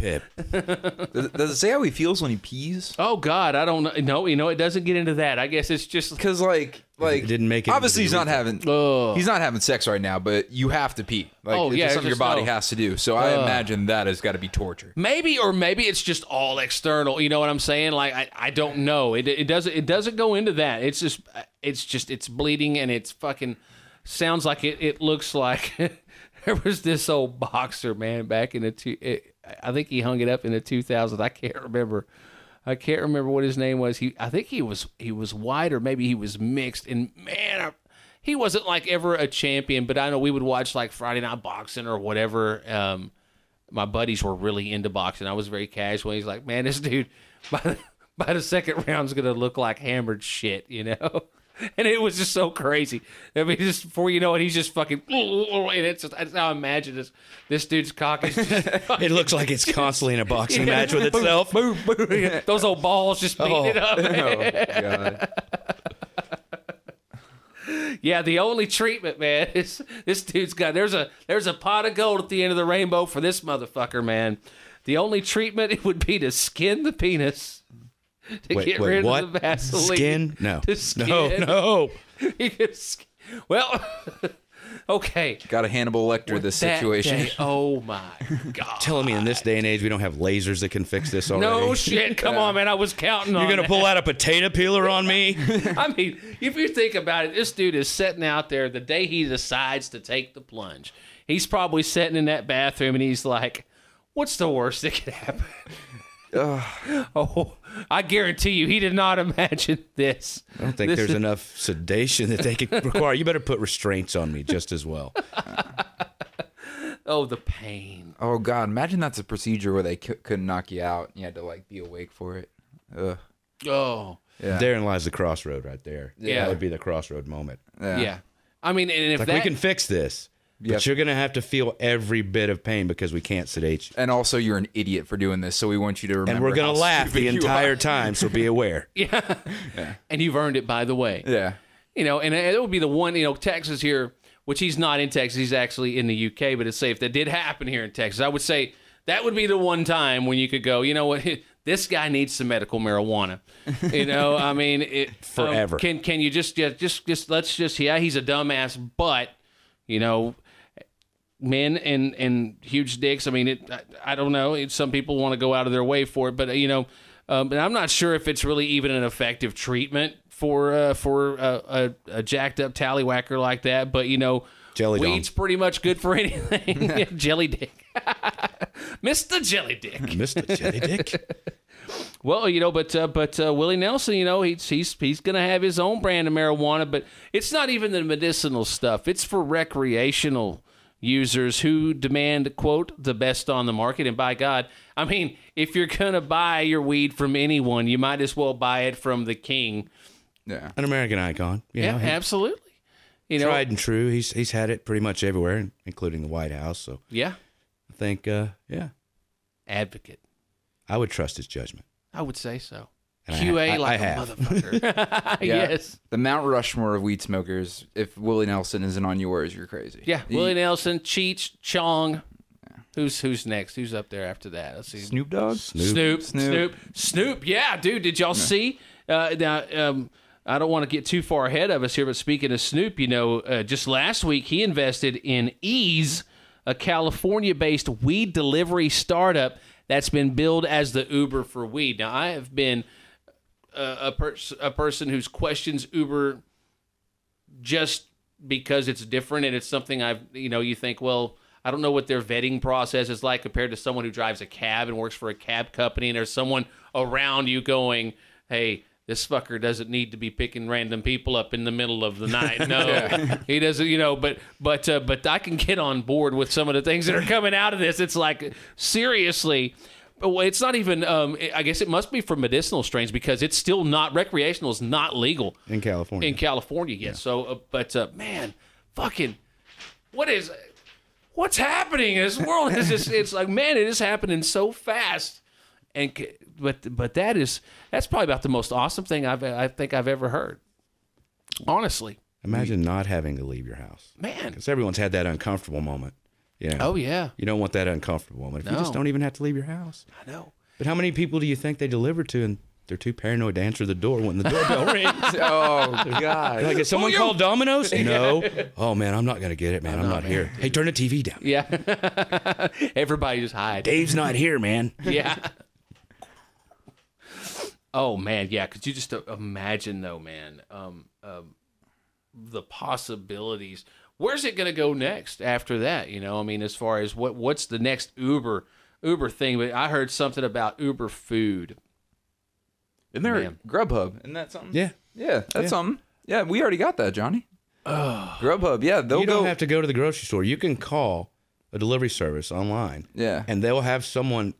Does it say how he feels when he pees? Oh, God, I don't know. No, it doesn't get into that. I guess it's just. Because, like it didn't make it. Obviously, he's not having sex right now, but you have to pee. Like, it's just something your body has to do. So I imagine that has got to be torture. Maybe it's just all external. You know what I'm saying? Like, I don't know. It doesn't go into that. It's bleeding, and it's fucking sounds like it looks like. There was this old boxer, man, back in I think he hung it up in the 2000s. I can't remember what his name was. I think he was white, or maybe he was mixed. And man, he wasn't like ever a champion. But I know we would watch like Friday Night Boxing or whatever. My buddies were really into boxing. I was very casual. He's like, man, this dude by the second round's gonna look like hammered shit, And it was just so crazy. I mean, just before you know it, he's just fucking. And that's how I imagine this dude's cock is just. It looks like it's constantly in a boxing match with itself. Boom, boom, boom. Those old balls just beating it up. Oh, God. Yeah, the only treatment, man, is this dude's got. There's a pot of gold at the end of the rainbow for this motherfucker, man. The only treatment it would be to skin the penis to get rid of the Vaseline. Skin? No. To skin. No. Well, okay. Got a Hannibal Lecter this situation. Day, oh my God. Telling me in this day and age we don't have lasers that can fix this already. No shit. Come on, man. I was counting on You're going to pull out a potato peeler on me? I mean, if you think about it, this dude is sitting out there the day he decides to take the plunge. He's probably sitting in that bathroom and he's like, what's the worst that could happen? Oh, I guarantee you, he did not imagine this. I don't think there's enough sedation that they could require. You better put restraints on me just as well. Oh, the pain. Oh God, imagine that's a procedure where they couldn't knock you out. You had to like be awake for it. Ugh. Oh, Yeah. Therein lies the crossroad right there. Yeah. That would be the crossroad moment. yeah. I mean, and if Like, that, we can fix this, but Yep. you're going to have to feel every bit of pain because we can't sedate you. And also, you're an idiot for doing this, so we want you to remember. And we're going how to laugh the stupid you entire are. time, so be aware. yeah. And you've earned it, by the way. Yeah. You know, and it would be the one, you know, Texas here, which he's not in Texas, he's actually in the UK, but it's safe. That did happen here in Texas. I would say that would be the one time when you could go, you know what, this guy needs some medical marijuana. You know, I mean, Forever. Can you just let's just, yeah, he's a dumbass, but, you know, men and huge dicks. I mean, I don't know. Some people want to go out of their way for it, but you know, but I'm not sure if it's really even an effective treatment for a jacked up tallywhacker like that. But you know, Jelly weed's pretty much good for anything. Jelly dick, Mr. Jelly Dick, Mr. Jelly Dick. Well, you know, but Willie Nelson, you know, he's gonna have his own brand of marijuana, but it's not even the medicinal stuff. It's for recreational users who demand, quote, the best on the market. And by God, I mean, if you're going to buy your weed from anyone, you might as well buy it from the king. Yeah. An American icon. You Yeah, know, absolutely. You know, tried and true. He's had it pretty much everywhere, including the White House. So yeah, I think, yeah, advocate. I would trust his judgment. I would say so. And QA I like a have. motherfucker. Yeah. Yes. The Mount Rushmore of weed smokers. If Willie Nelson isn't on yours, you're crazy. Yeah, Willie Nelson, Cheech, Chong. Who's next? Who's up there after that? Let's see. Snoop Dogg. Snoop. Yeah, dude. Did y'all see? Now, I don't want to get too far ahead of us here, but speaking of Snoop, you know, just last week he invested in Ease, a California-based weed delivery startup that's been billed as the Uber for weed. Now, I have been a person who questions Uber just because it's different and it's something you think, well, I don't know what their vetting process is like compared to someone who drives a cab and works for a cab company, and there's someone around you going, hey, this fucker doesn't need to be picking random people up in the middle of the night. No, he doesn't, you know, but I can get on board with some of the things that are coming out of this. It's like, seriously. Well, it's not even, I guess it must be for medicinal strains because it's still not, recreational is not legal. In California. In California, yes. Yeah. So, man, fucking, what's happening in this world? It's like, man, it is happening so fast. But that's probably about the most awesome thing I think I've ever heard. Honestly. Imagine not having to leave your house. Man. Because everyone's had that uncomfortable moment. You know? Oh, yeah. You don't want that uncomfortable moment. If you just don't even have to leave your house. I know. But how many people do you think they deliver to and they're too paranoid to answer the door when the doorbell rings? Oh, God. Like, is someone called Domino's? No. Oh, man, I'm not going to get it, man. I'm not here. Hey, turn the TV down. Yeah. Everybody just hide. Dave's not here, man. Yeah. Oh, man, yeah, because you just imagine, though, man, the possibilities. Where's it going to go next after that? You know, I mean, as far as what's the next Uber thing? But I heard something about Uber food. Isn't there Grubhub? Isn't that something? Yeah. Yeah, that's something. Yeah, we already got that, Johnny. Grubhub, yeah. You don't have to go to the grocery store. You can call a delivery service online. Yeah. And they'll have someone,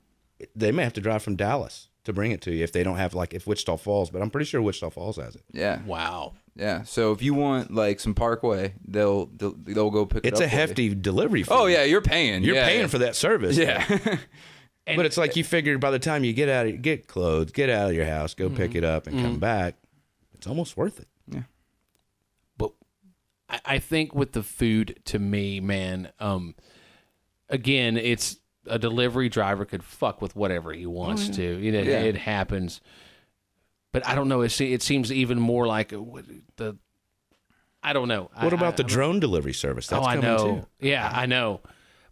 they may have to drive from Dallas to bring it to you if they don't have, like, if Wichita Falls, but I'm pretty sure Wichita Falls has it. Yeah. Wow. Yeah. So if you want like some Parkway, they'll go pick it up. It's a hefty delivery fee. Oh yeah, you're paying. You're paying for that service. Yeah. But it's like you figure by the time you get clothes, get out of your house, go pick it up and come back, it's almost worth it. Yeah. But I think with the food, to me, man, again, it's a delivery driver could fuck with whatever he wants to. You know, it happens. But I don't know. It seems even more like I don't know. What about the drone delivery service? That's coming too. Yeah, I know.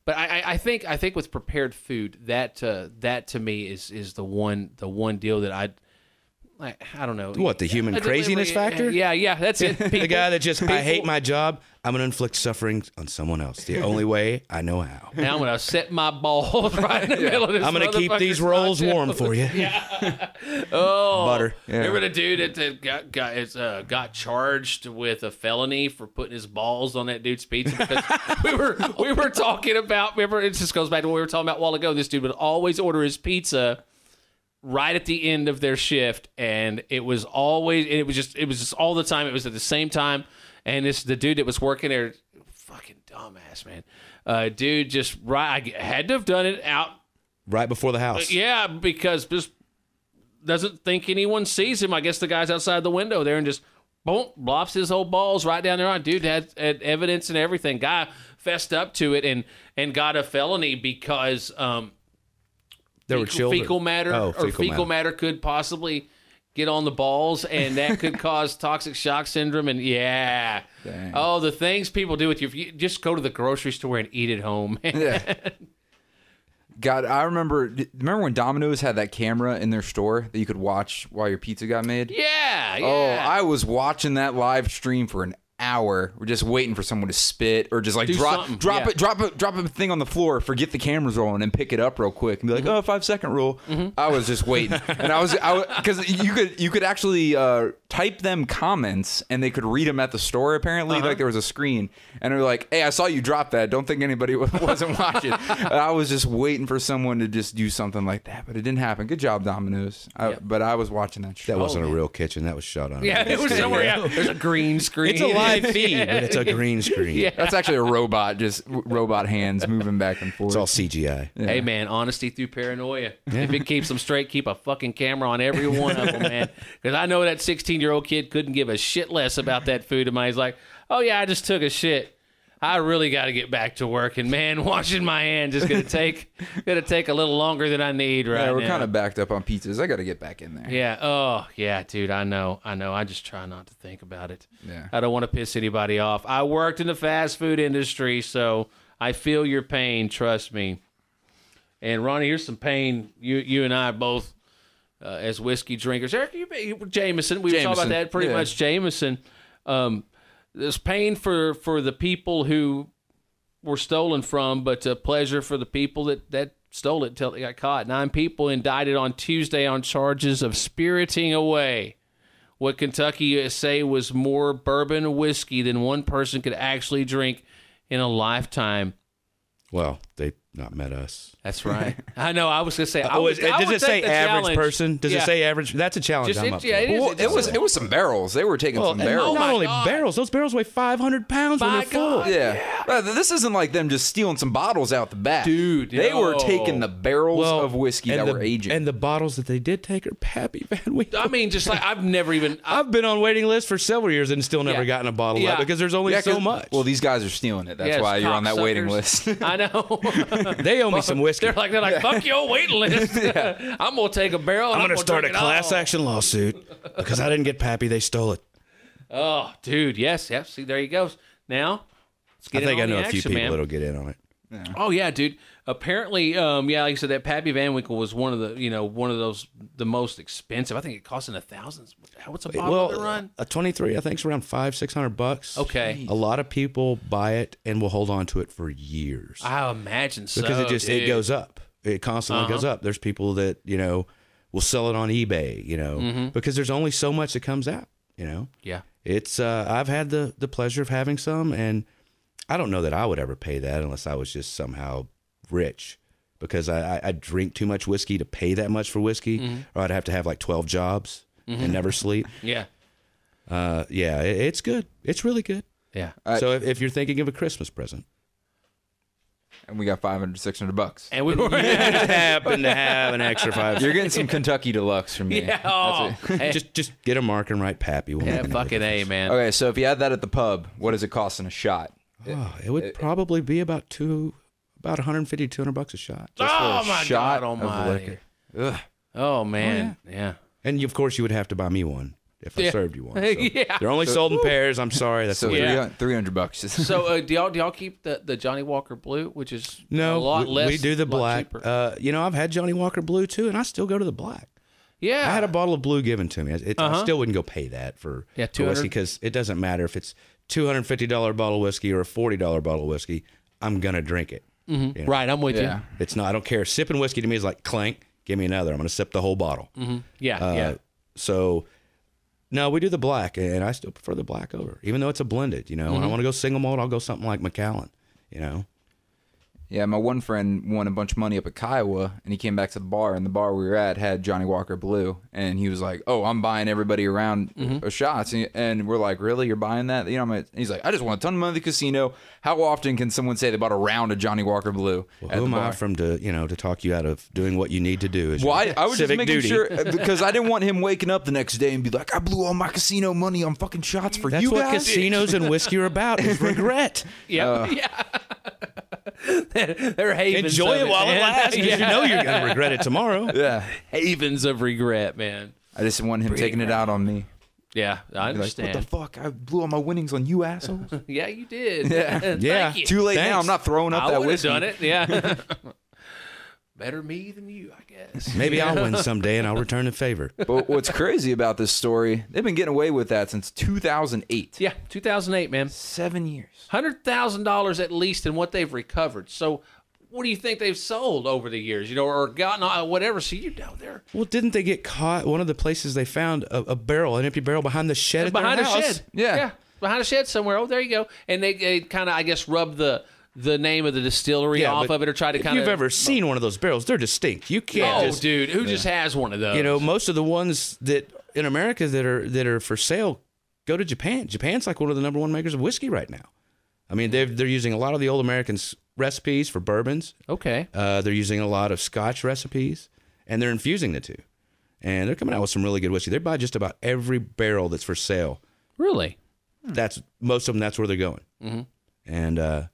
But I think with prepared food, that to me is the one deal that I don't know. What, the human craziness factor? Yeah, that's it. The guy that just, I hate my job, I'm going to inflict suffering on someone else. The only way I know how. Now I'm going to set my balls right in the middle of this. I'm going to keep these rolls warm for you. Yeah. Oh. Butter. Yeah. Remember the dude that got charged with a felony for putting his balls on that dude's pizza? Because we were talking about, remember, it just goes back to what we were talking about a while ago. This dude would always order his pizza right at the end of their shift, and it was just all the time. It was at the same time, and the dude that was working there, fucking dumbass, man. Dude just I had to have done it out right before the house. Yeah, because just doesn't think anyone sees him. I guess the guy's outside the window there and just boom, blops his whole balls right down there on. Dude had evidence and everything. Guy fessed up to it and got a felony because there were children. Fecal matter could possibly get on the balls, and that could cause toxic shock syndrome. And yeah, dang. Oh, the things people do with you. If you just go to the grocery store and eat at home. Yeah. God, I remember when Domino's had that camera in their store that you could watch while your pizza got made? Yeah. Oh, I was watching that live stream for an hour. We're just waiting for someone to spit or just like drop a thing on the floor, forget the camera's rolling, and pick it up real quick and be like, oh, 5-second rule. I was just waiting, and I was because you could actually type them comments and they could read them at the store. Apparently, like there was a screen, and they're like, hey, I saw you drop that. Don't think anybody wasn't watching. I was just waiting for someone to just do something like that, but it didn't happen. Good job, Domino's. But I was watching that show. That wasn't a real kitchen. That was shot on. Yeah, it was somewhere. Yeah, there's a green screen. It's a live feed, but it's a green screen. Yeah. That's actually a robot, just robot hands moving back and forth. It's all CGI. Yeah. Hey, man, honesty through paranoia. If it keeps them straight, keep a fucking camera on every one of them, man. Because I know that 16-year-old kid couldn't give a shit less about that food of mine. He's like, oh, yeah, I just took a shit. I really got to get back to work, and man, washing my hands is gonna take a little longer than I need right now. Yeah, we're kind of backed up on pizzas. I got to get back in there. Yeah. Oh, yeah, dude. I know. I just try not to think about it. Yeah. I don't want to piss anybody off. I worked in the fast food industry, so I feel your pain. Trust me. And Ronnie, here's some pain. You and I both, as whiskey drinkers. Eric, Jameson. We were talking about that pretty much. Jameson. There's pain for the people who were stolen from, but pleasure for the people that stole it until they got caught. 9 people indicted on Tuesday on charges of spiriting away what Kentucky say was more bourbon whiskey than one person could actually drink in a lifetime. Well, they not met us. That's right. I know. I was going to say. Does it say average person? Does it say average? That's a challenge. I'm up for. It was some barrels. They were taking some barrels. Not only barrels. Those barrels weigh 500 pounds when they're full. Yeah. This isn't like them just stealing some bottles out the back. Dude. They were taking the barrels of whiskey that were aging. And the bottles that they did take are Pappy Van Winkle. I mean, just like I've never even. I've been on waiting lists for several years and still never gotten a bottle out because there's only so much. Well, these guys are stealing it. That's why you're on that waiting list. I know. They owe me some whiskey. They're like, fuck your waiting list. I'm gonna take a barrel. I'm gonna start a class action lawsuit because I didn't get Pappy. They stole it. Oh, dude, yes. See, there he goes. Now, let's get. I think I know a few people that'll get in on it. Yeah. Oh yeah, dude. Apparently, like I said, that Pappy Van Winkle was one of those the most expensive. I think it cost in the thousands. What's a bottle of the run? A 23, I think, is around $500-600. Okay. A lot of people buy it and will hold on to it for years. I imagine so. Because it goes up. It constantly goes up. There's people that will sell it on eBay. Because there's only so much that comes out. Yeah. It's I've had the pleasure of having some, and I don't know that I would ever pay that unless I was just somehow rich, because I drink too much whiskey to pay that much for whiskey, or I'd have to have like 12 jobs and never sleep. Yeah. It's good. It's really good. Yeah. So if you're thinking of a Christmas present, And we got $500-$600. And we You just happen to have an extra $5. You're getting some Kentucky Deluxe from me. Yeah, oh. Hey. Just get a marker and write Pappy. Yeah, fucking A, man. Okay, so if you had that at the pub, what does it cost in a shot? Oh, it would probably be about $150, $200 a shot. Oh, my shot God of almighty. liquor. Ugh. Oh, man. Yeah. And of course, you would have to buy me one if I served you one. So. Yeah. They're only sold in pairs. I'm sorry. That's So Yeah. $300. So do y'all keep the Johnny Walker Blue, which is no, a lot less? we do the lot black. cheaper? I've had Johnny Walker Blue too, and I still go to the black. Yeah. I had a bottle of blue given to me. I still wouldn't go pay that for Yeah, for whiskey because it doesn't matter if it's $250 bottle of whiskey or a $40 bottle of whiskey. I'm gonna drink it. You know? Right, I'm with Yeah. It's not. I don't care. Sipping whiskey to me is like clank. Give me another. I'm gonna sip the whole bottle. you. Yeah. So, no, we do the black, and I still prefer the black over, even though it's a blended. When I want to go single malt, I'll go something like Macallan. Yeah, my one friend won a bunch of money up at Kiowa, and he came back to the bar, and the bar we were at had Johnny Walker Blue, and he was like, "Oh, I'm buying everybody around shots," and we're like, "Really, you're buying that?" He's like, "I just want a ton of money at the casino. How often can someone say they bought a round of Johnny Walker Blue?" Well, who am I to talk you out of doing what you need to do? Is Well, I was just civic making duty. sure because I didn't want him waking up the next day and be like, "I blew all my casino money on fucking shots for That's you what guys." casinos and whiskey are about: is regret. Yeah. They're havens. Enjoy of it while it man. lasts, because you know you're going to regret it tomorrow. Yeah, Havens of regret, man. I just want him taking it out on me. Yeah, I Be like, understand. what the fuck? I blew all my winnings on you assholes. Yeah, you did. Yeah. Thank Yeah. you. Too late Thanks. now. I'm not throwing up I that would have whiskey. done it. Yeah. Better me than you, I guess. Maybe I'll win someday and I'll return the favor. But what's crazy about this story, they've been getting away with that since 2008. Yeah, 2008, man. 7 years. $100,000 at least in what they've recovered. So what do you think they've sold over the years, or gotten whatever? So you know there. Well, didn't they get caught? One of the places they found a barrel, an empty barrel behind the shed at Behind their a house. shed. Yeah. Behind a shed somewhere. Oh, there you go. And they kind of, I guess, rubbed the name of the distillery off but of it, or tried to if kind of. you've ever seen one of those barrels, they're distinct. You can't. Oh, dude, who just has one of those? Most of the ones that in America that are for sale go to Japan. Japan's like one of the #1 makers of whiskey right now. I mean, they're using a lot of the old American recipes for bourbons. Okay. They're using a lot of Scotch recipes, and they're infusing the two. And they're coming out with some really good whiskey. They buy just about every barrel that's for sale. Really? That's most of them. That's where they're going. Mm-hmm. And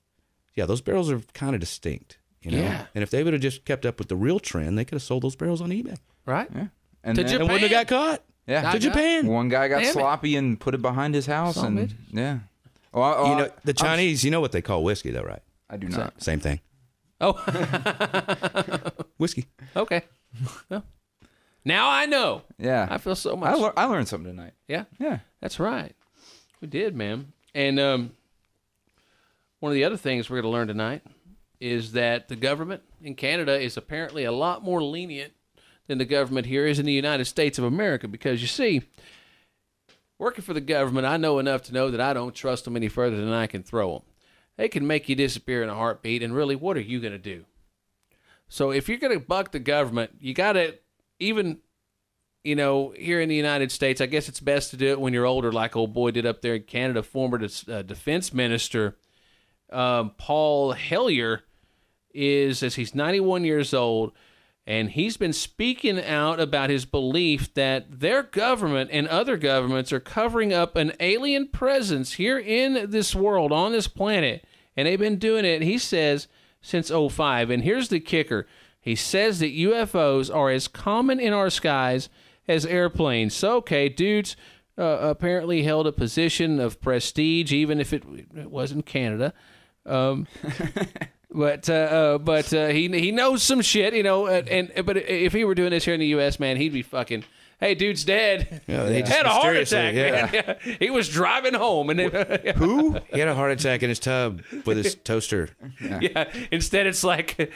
yeah, those barrels are kind of distinct. Yeah. And if they would have just kept up with the real trend, they could have sold those barrels on eBay Right? Yeah. And To then- Japan. and wouldn't have got caught. Yeah. To Japan. One guy got Damn it. sloppy and put it behind his house, Son of a and bitch. yeah. Well, The Chinese, you know what they call whiskey, though, right? I do not. Same thing. Oh, Whiskey. okay. Well, now I know. Yeah. I feel so much. I learned something tonight. Yeah. Yeah. That's right. We did, man. And one of the other things we're going to learn tonight is that the government in Canada is apparently a lot more lenient than the government here is in the United States of America. Because, you see, working for the government, I know enough to know that I don't trust them any further than I can throw them. They can make you disappear in a heartbeat, and really, what are you going to do? So if you're going to buck the government, you got to, even, here in the United States, I guess it's best to do it when you're older, like old boy did up there in Canada. Former defense minister Paul Hellyer says he's 91 years old, and he's been speaking out about his belief that their government and other governments are covering up an alien presence here in this world, on this planet. And they've been doing it, he says, since 2005. And here's the kicker. He says that UFOs are as common in our skies as airplanes. So, okay, dudes apparently held a position of prestige, even if it wasn't Canada. But he knows some shit, but if he were doing this here in the U.S., man, he'd be fucking, hey, dude's dead. Yeah, they just had a heart mysteriously- attack, man. He was driving home, and Who? He had a heart attack in his tub with his toaster. yeah. Instead, it's like,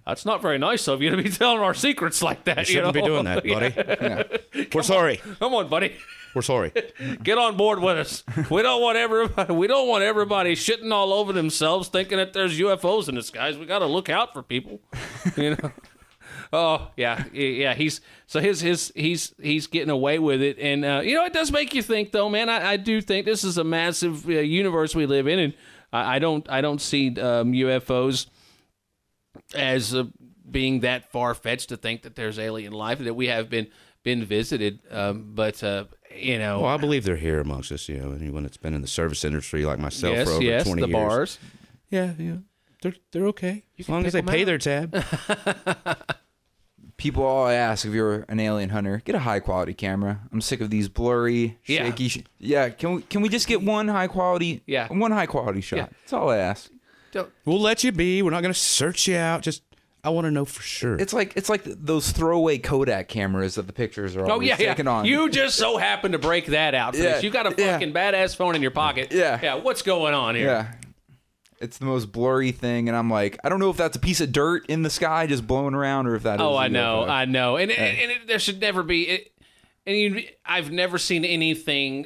that's not very nice of you to be telling our secrets like that. You shouldn't be doing that, buddy. Yeah. We're sorry. Come on, buddy. We're sorry. Get on board with us. We don't want everybody shitting all over themselves thinking that there's UFOs in the skies. We got to look out for people. Oh yeah. He's getting away with it, and it does make you think, though, man. I do think this is a massive universe we live in, and I don't see UFOs as being that far-fetched to think that there's alien life, that we have been visited, but you know. Well, I believe they're here amongst us. You know, anyone that's been in the service industry like myself Yes, for over yes, 20 the years. bars. Yeah, they're okay You as can long as pick they 'em pay out. their tab. People all ask if you're an alien hunter, get a high quality camera. I'm sick of these blurry, Yeah. shaky. Yeah, can we just get one high quality? Yeah. One high quality shot. Yeah. That's all I ask. We'll let you be. We're not going to search you out. Just I want to know for sure. It's like those throwaway Kodak cameras that the pictures are Oh always yeah, taken on. You just so happen to break that out for Yeah, this. You got a fucking badass phone in your pocket. Yeah. What's going on here? Yeah. It's the most blurry thing, and I'm like, I don't know if that's a piece of dirt in the sky just blowing around, or if that is. Oh, a I know, UFO. and there should never be. I've never seen anything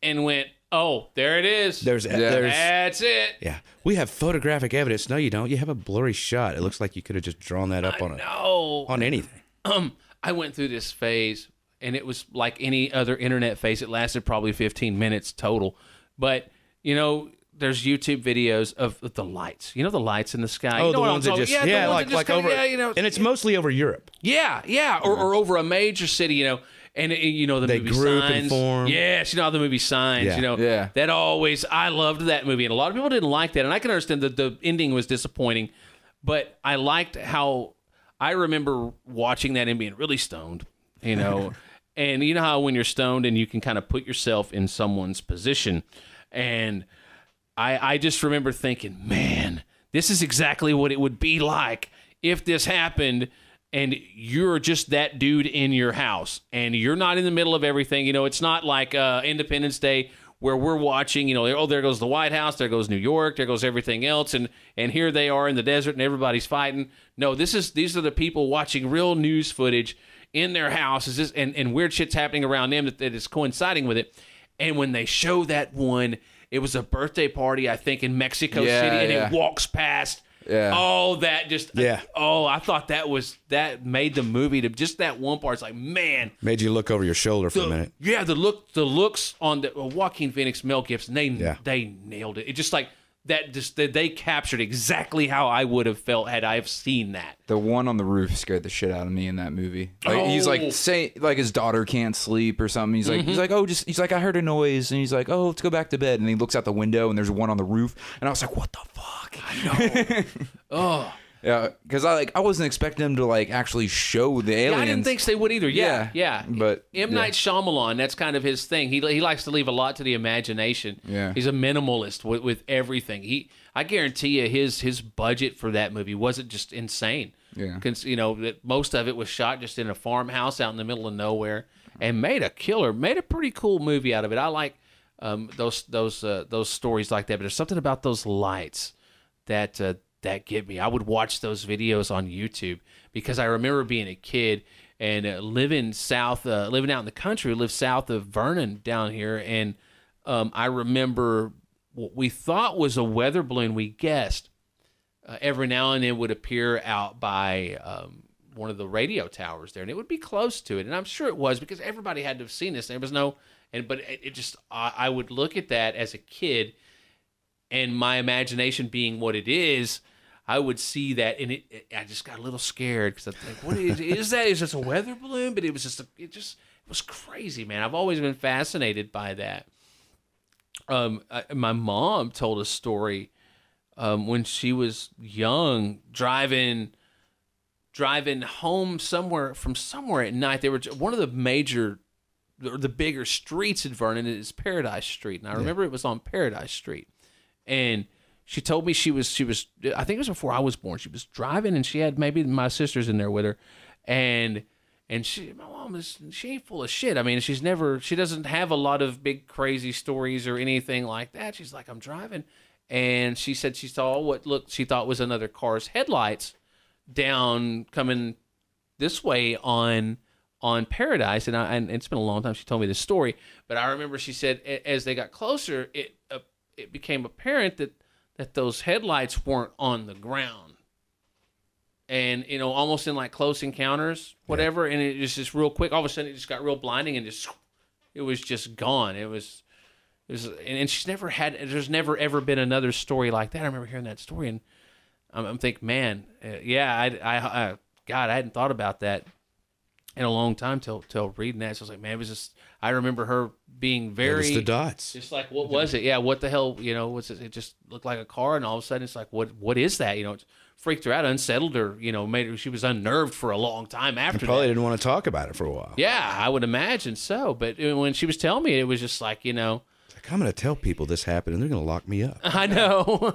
and went, oh, there it is. there's That's it. yeah. We have photographic evidence. No, you don't. You have a blurry shot. It looks like you could have just drawn that up on anything. I went through this phase, and it was like any other internet phase. It lasted probably 15 minutes total. But, you know, there's YouTube videos of the lights. You know the lights in the sky? Oh, you know the what I'm ones that talking- just the ones that just like kinda- over. yeah, you know, and it's mostly over Europe. yeah, or over a major city, you know. And you know the They movie group and Signs. form. Yes, you know how the movie Signs. Yeah. You know Yeah. that always. I loved that movie, and a lot of people didn't like that, and I can understand that the ending was disappointing, but I liked how I remember watching that and being really stoned. You know, and you know how when you're stoned and you can kind of put yourself in someone's position, and I just remember thinking, man, this is exactly what it would be like if this happened. And you're just that dude in your house, and you're not in the middle of everything. You know, it's not like Independence Day where we're watching, you know, oh, there goes the White House, there goes New York, there goes everything else, and here they are in the desert, and everybody's fighting. No, these are the people watching real news footage in their houses, and weird shit's happening around them that is coinciding with it. And when they show that one, it was a birthday party, I think, in Mexico City, and it walks past. Yeah. Oh, that just. Yeah. I thought that made the movie to just that one part. It's like, man. Made you look over your shoulder for a minute. Yeah, the looks on the Joaquin Phoenix, Mel Gibson, they nailed it. It just like that. Just they captured exactly how I would have felt had I have seen that. The one on the roof scared the shit out of me in that movie. Like, he's like like his daughter can't sleep or something. He's like he's like I heard a noise, and he's like, oh, let's go back to bed. And he looks out the window, and there's one on the roof, and I was like, what the fuck? I know. Yeah, because I wasn't expecting him to like actually show the aliens. I didn't think they would either. Yeah. But M. Night Shyamalan, that's kind of his thing. He likes to leave a lot to the imagination. Yeah. He's a minimalist with everything. I guarantee you his budget for that movie wasn't just insane. Yeah. Because, you know, that most of it was shot just in a farmhouse out in the middle of nowhere, and made a pretty cool movie out of it. I like those stories like that, but there's something about those lights that get me. I would watch those videos on YouTube because I remember being a kid and living out in the country. Lived south of Vernon down here, and I remember what we thought was a weather balloon. We guessed every now and then would appear out by one of the radio towers there, and it would be close to it, and I'm sure it was because everybody had to have seen this. There was no, but it just I would look at that as a kid, and my imagination being what it is, I would see that, and I just got a little scared because I think, what is that? Is this a weather balloon? But it was it was crazy, man. I've always been fascinated by that. My mom told a story when she was young, driving home from somewhere at night. They were one of the bigger streets in Vernon is Paradise Street, and I remember it was on Paradise Street, and she told me she was I think it was before I was born. She was driving, and she had maybe my sisters in there with her, and my mom she ain't full of shit. I mean, she doesn't have a lot of big crazy stories or anything like that. She's like, I'm driving, and she said she saw what she thought was another car's headlights coming this way on Paradise, and it's been a long time she told me this story, but I remember she said as they got closer, it became apparent that those headlights weren't on the ground, and you know, almost in like Close Encounters, whatever, and it was just real quick. All of a sudden, it just got real blinding, and it was just gone. It was And she's never had. There's never ever been another story like that. I remember hearing that story, and I'm thinking, man, I hadn't thought about that in a long time till reading that. So I was like, man, it was just. I remember her being very. Notice the dots. Just like, what was it? Yeah, what the hell? What's it? It just looked like a car, and all of a sudden, it's like, what is that? It freaked her out, unsettled her. Made her. She was unnerved for a long time after. Probably didn't want to talk about it for a while. Yeah, I would imagine so. But when she was telling me, it was just like, I'm going to tell people this happened, and they're going to lock me up. I know.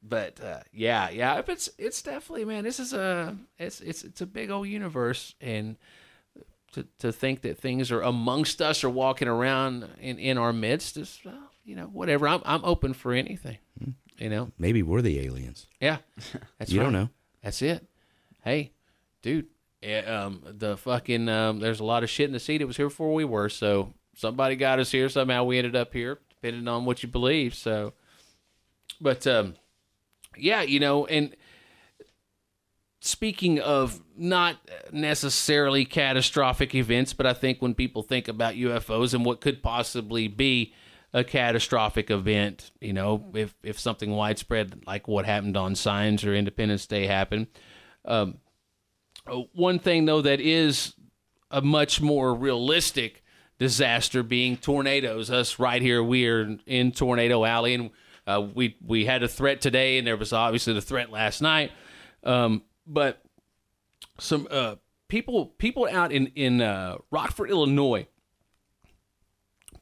But yeah. It's definitely, man. This is it's a big old universe, and to think that things are amongst us or walking around in our midst is, whatever. I'm open for anything. Maybe we're the aliens. Yeah, that's you right. don't know. That's it. Hey, dude. The fucking there's a lot of shit in the sea that was here before we were, so. Somebody got us here. Somehow we ended up here, depending on what you believe. So, but yeah, and speaking of not necessarily catastrophic events, but I think when people think about UFOs and what could possibly be a catastrophic event, if something widespread like what happened on Signs or Independence Day happened. One thing though that is a much more realistic disaster being tornadoes. Us right here, we're in Tornado Alley, and we had a threat today, and there was obviously the threat last night. But some people out in Rockford, Illinois,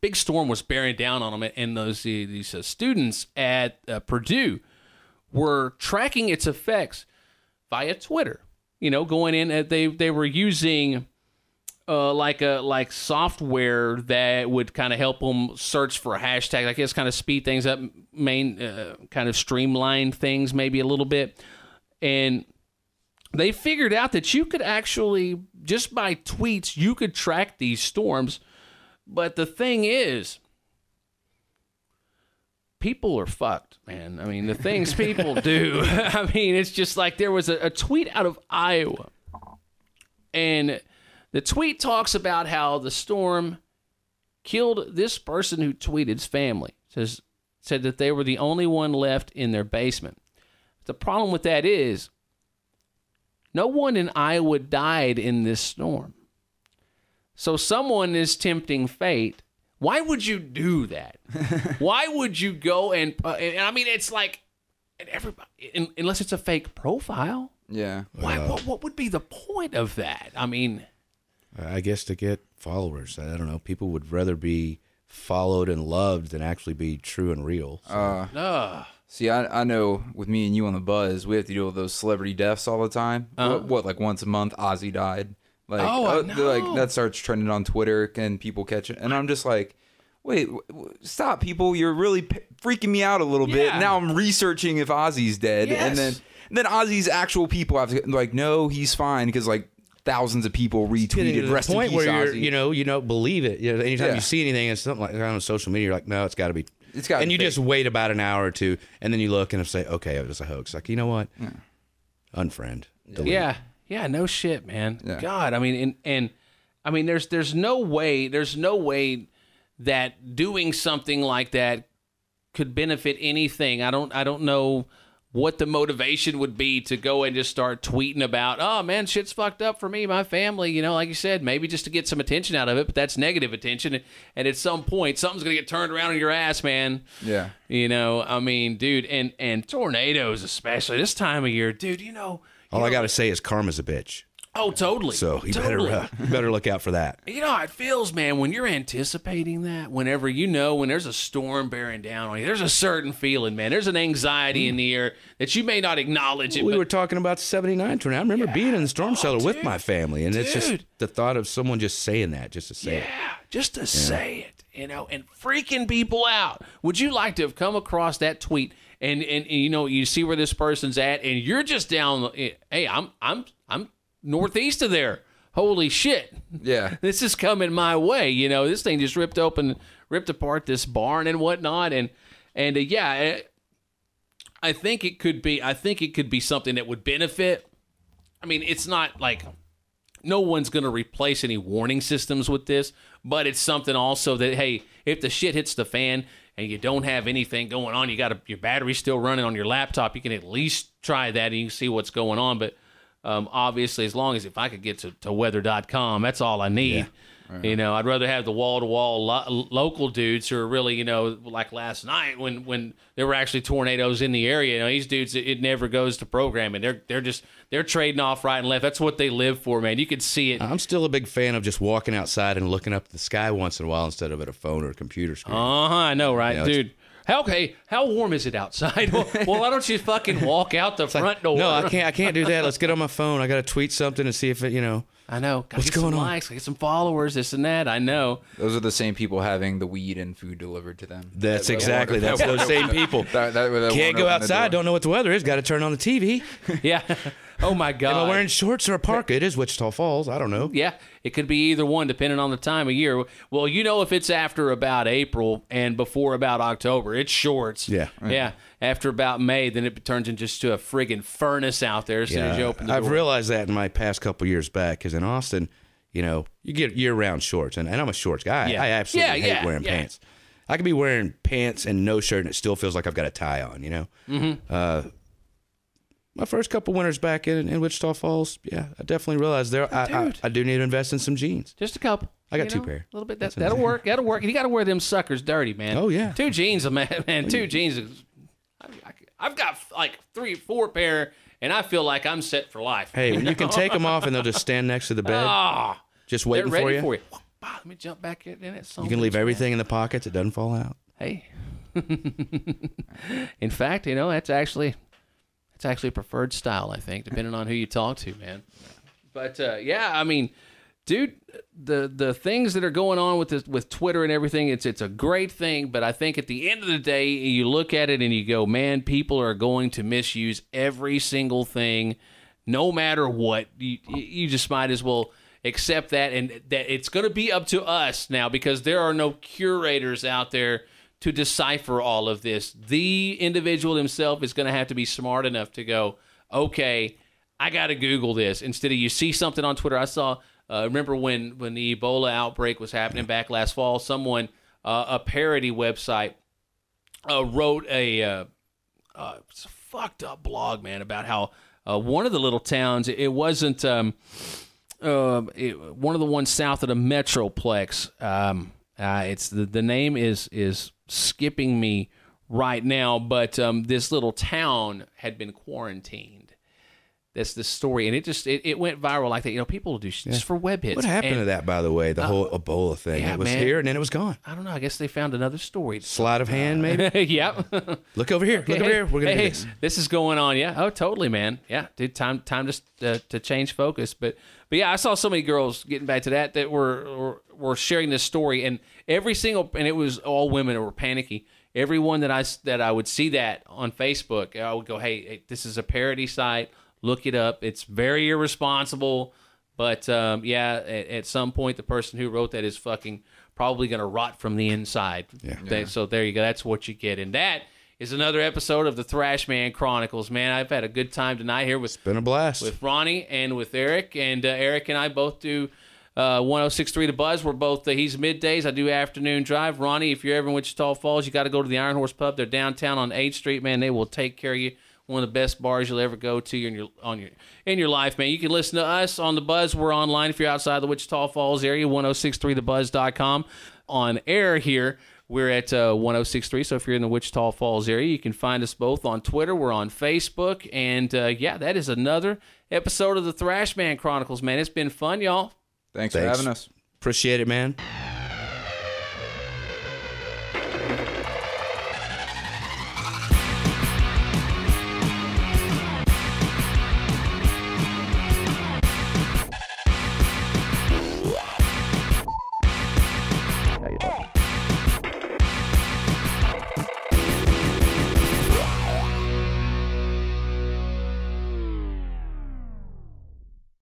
big storm was bearing down on them, and these students at Purdue were tracking its effects via Twitter. Going in, they were using. Like software that would kind of help them search for a hashtag, I guess, kind of speed things up, kind of streamline things maybe a little bit. And they figured out that you could actually, just by tweets, you could track these storms. But the thing is, people are fucked, man. I mean, the things people do. I mean, it's just like there was a tweet out of Iowa, and the tweet talks about how the storm killed this person who tweeted's family. Said that they were the only one left in their basement. The problem with that is no one in Iowa died in this storm. So someone is tempting fate. Why would you do that? Why would you go and I mean, it's like everybody, unless it's a fake profile. Yeah. Why? What would be the point of that? I mean, I guess to get followers. I don't know. People would rather be followed and loved than actually be true and real. So. See, I know with me and you on the Buzz, we have to deal with those celebrity deaths all the time. What, like once a month, Ozzy died. Like, like that starts trending on Twitter and people catch it. And I'm just like, wait, stop, people. You're really freaking me out a little bit. Now I'm researching if Ozzy's dead. Yes. And then Ozzy's actual people have to like, no, he's fine, because like thousands of people retweeted rest in peace Ozzy. You don't believe it. Anytime you see anything and something like that on social media, you're like, no, it's got to be. It's got. And you just wait about an hour or two, and then you look and say, okay, it was a hoax. Like, you know what? Unfriend. Delete. Yeah, no shit, man. Yeah. God, I mean, and I mean, there's no way that doing something like that could benefit anything. I don't know what the motivation would be to go and just start tweeting about, oh man, shit's fucked up for me, my family, like you said, maybe just to get some attention out of it, but that's negative attention, and at some point something's gonna get turned around on your ass, man. Yeah. I mean, dude, and tornadoes especially this time of year, dude, all I gotta say is karma's a bitch. Oh, totally. So you better look out for that. You know how it feels, man, when you're anticipating that, when there's a storm bearing down on you, there's a certain feeling, man. There's an anxiety in the air that you may not acknowledge. We were talking about 79 tornado. I remember being in the storm shelter with my family, and it's just the thought of someone just saying that, just to say it. Yeah, just to say it, and freaking people out. Would you like to have come across that tweet and you see where this person's at, and you're just down, hey, I'm northeast of there. Holy shit. Yeah. This is coming my way. This thing just ripped apart this barn and whatnot. And I think it could be something that would benefit. I mean, it's not like no one's going to replace any warning systems with this, but it's something also that, hey, if the shit hits the fan and you don't have anything going on, your battery's still running on your laptop, you can at least try that and you can see what's going on. But obviously, as long as if I could get to weather.com, that's all I need. Yeah. You know, I'd rather have the wall-to-wall local dudes who are really, you know, like last night when there were actually tornadoes in the area. You know, these dudes, it never goes to programming. They're trading off right and left. That's what they live for, man. You could see it. I'm still a big fan of just walking outside and looking up at the sky once in a while instead of at a phone or a computer screen. I know, right, dude. How warm is it outside? Well, why don't you fucking walk out the front door? No, I can't do that. Let's get on my phone. I got to tweet something and see if it, you know. I know. What's going on? Likes, get some followers, this and that. I know. Those are the same people having the weed and food delivered to them. That's those same people. Can't go outside. Don't know what the weather is. Got to turn on the TV. Yeah. Oh my God. Am I wearing shorts or a parka? It is Wichita Falls. I don't know. Yeah, it could be either one depending on the time of year. Well, you know, if it's after about April and before about October, it's shorts. Yeah. Yeah. After about May, then it turns into just a friggin' furnace out there as soon as you open the door. I've realized that in my past couple years back, because in Austin, you know, you get year-round shorts, and I'm a shorts guy. Yeah. I absolutely hate wearing pants. I could be wearing pants and no shirt, and it still feels like I've got a tie on, you know? Mm-hmm. My first couple winters back in Wichita Falls, I definitely realized I do need to invest in some jeans. Just a couple. I got 2 pair. A little bit. That'll work. That'll work. You got to wear them suckers dirty, man. Oh, yeah. 2 jeans, man. 2 jeans. I've got like 3 or 4 pair, and I feel like I'm set for life. Hey, when you can take them off and they'll just stand next to the bed, just waiting for you. Let me jump back in it. You can leave everything in the pockets. It doesn't fall out. Hey. In fact, you know, that's actually a preferred style, I think, depending on who you talk to, man. But I mean, dude, the things that are going on with Twitter and everything, it's a great thing. But I think at the end of the day, you look at it and you go, man, people are going to misuse every single thing, no matter what. You just might as well accept that, and that it's going to be up to us now, because there are no curators out there to decipher all of this. The individual himself is going to have to be smart enough to go, okay, I got to Google this. Instead of you see something on Twitter. I saw, remember when the Ebola outbreak was happening back last fall, someone, a parody website, wrote it's a fucked up blog, man, about how one of the little towns, it wasn't one of the ones south of the Metroplex. It's the name is skipping me right now, but this little town had been quarantined. That's the story, and it went viral like that. You know, people do just for web hits. What happened to that, by the way? The whole Ebola thing. It was here, and then it was gone. I don't know. I guess they found another story. Sleight of hand, maybe? Yep. Look over here. Look over here. We're going to do this. This is going on. Yeah. Oh, totally, man. Yeah, dude, time to change focus. But yeah, I saw so many girls, getting back to that were sharing this story, and and it was all women that were panicky. Everyone that I would see that on Facebook, I would go, hey, this is a parody site. Look it up. It's very irresponsible, but at some point, the person who wrote that is fucking probably going to rot from the inside. Yeah. So there you go. That's what you get. And that is another episode of the Thrashman Chronicles, man. I've had a good time tonight here it's been a blast with Ronnie and with Eric. And Eric and I both do 106.3 The Buzz. We're both, he's middays. I do afternoon drive. Ronnie, if you're ever in Wichita Falls, you got to go to the Iron Horse Pub. They're downtown on 8th Street, man. They will take care of you. One of the best bars you'll ever go to in your life, man. You can listen to us on The Buzz. We're online if you're outside the Wichita Falls area, 1063thebuzz.com. On air here, we're at 1063. So if you're in the Wichita Falls area, you can find us both on Twitter. We're on Facebook. And that is another episode of the Thrashman Chronicles, man. It's been fun, y'all. Thanks for having us. Appreciate it, man.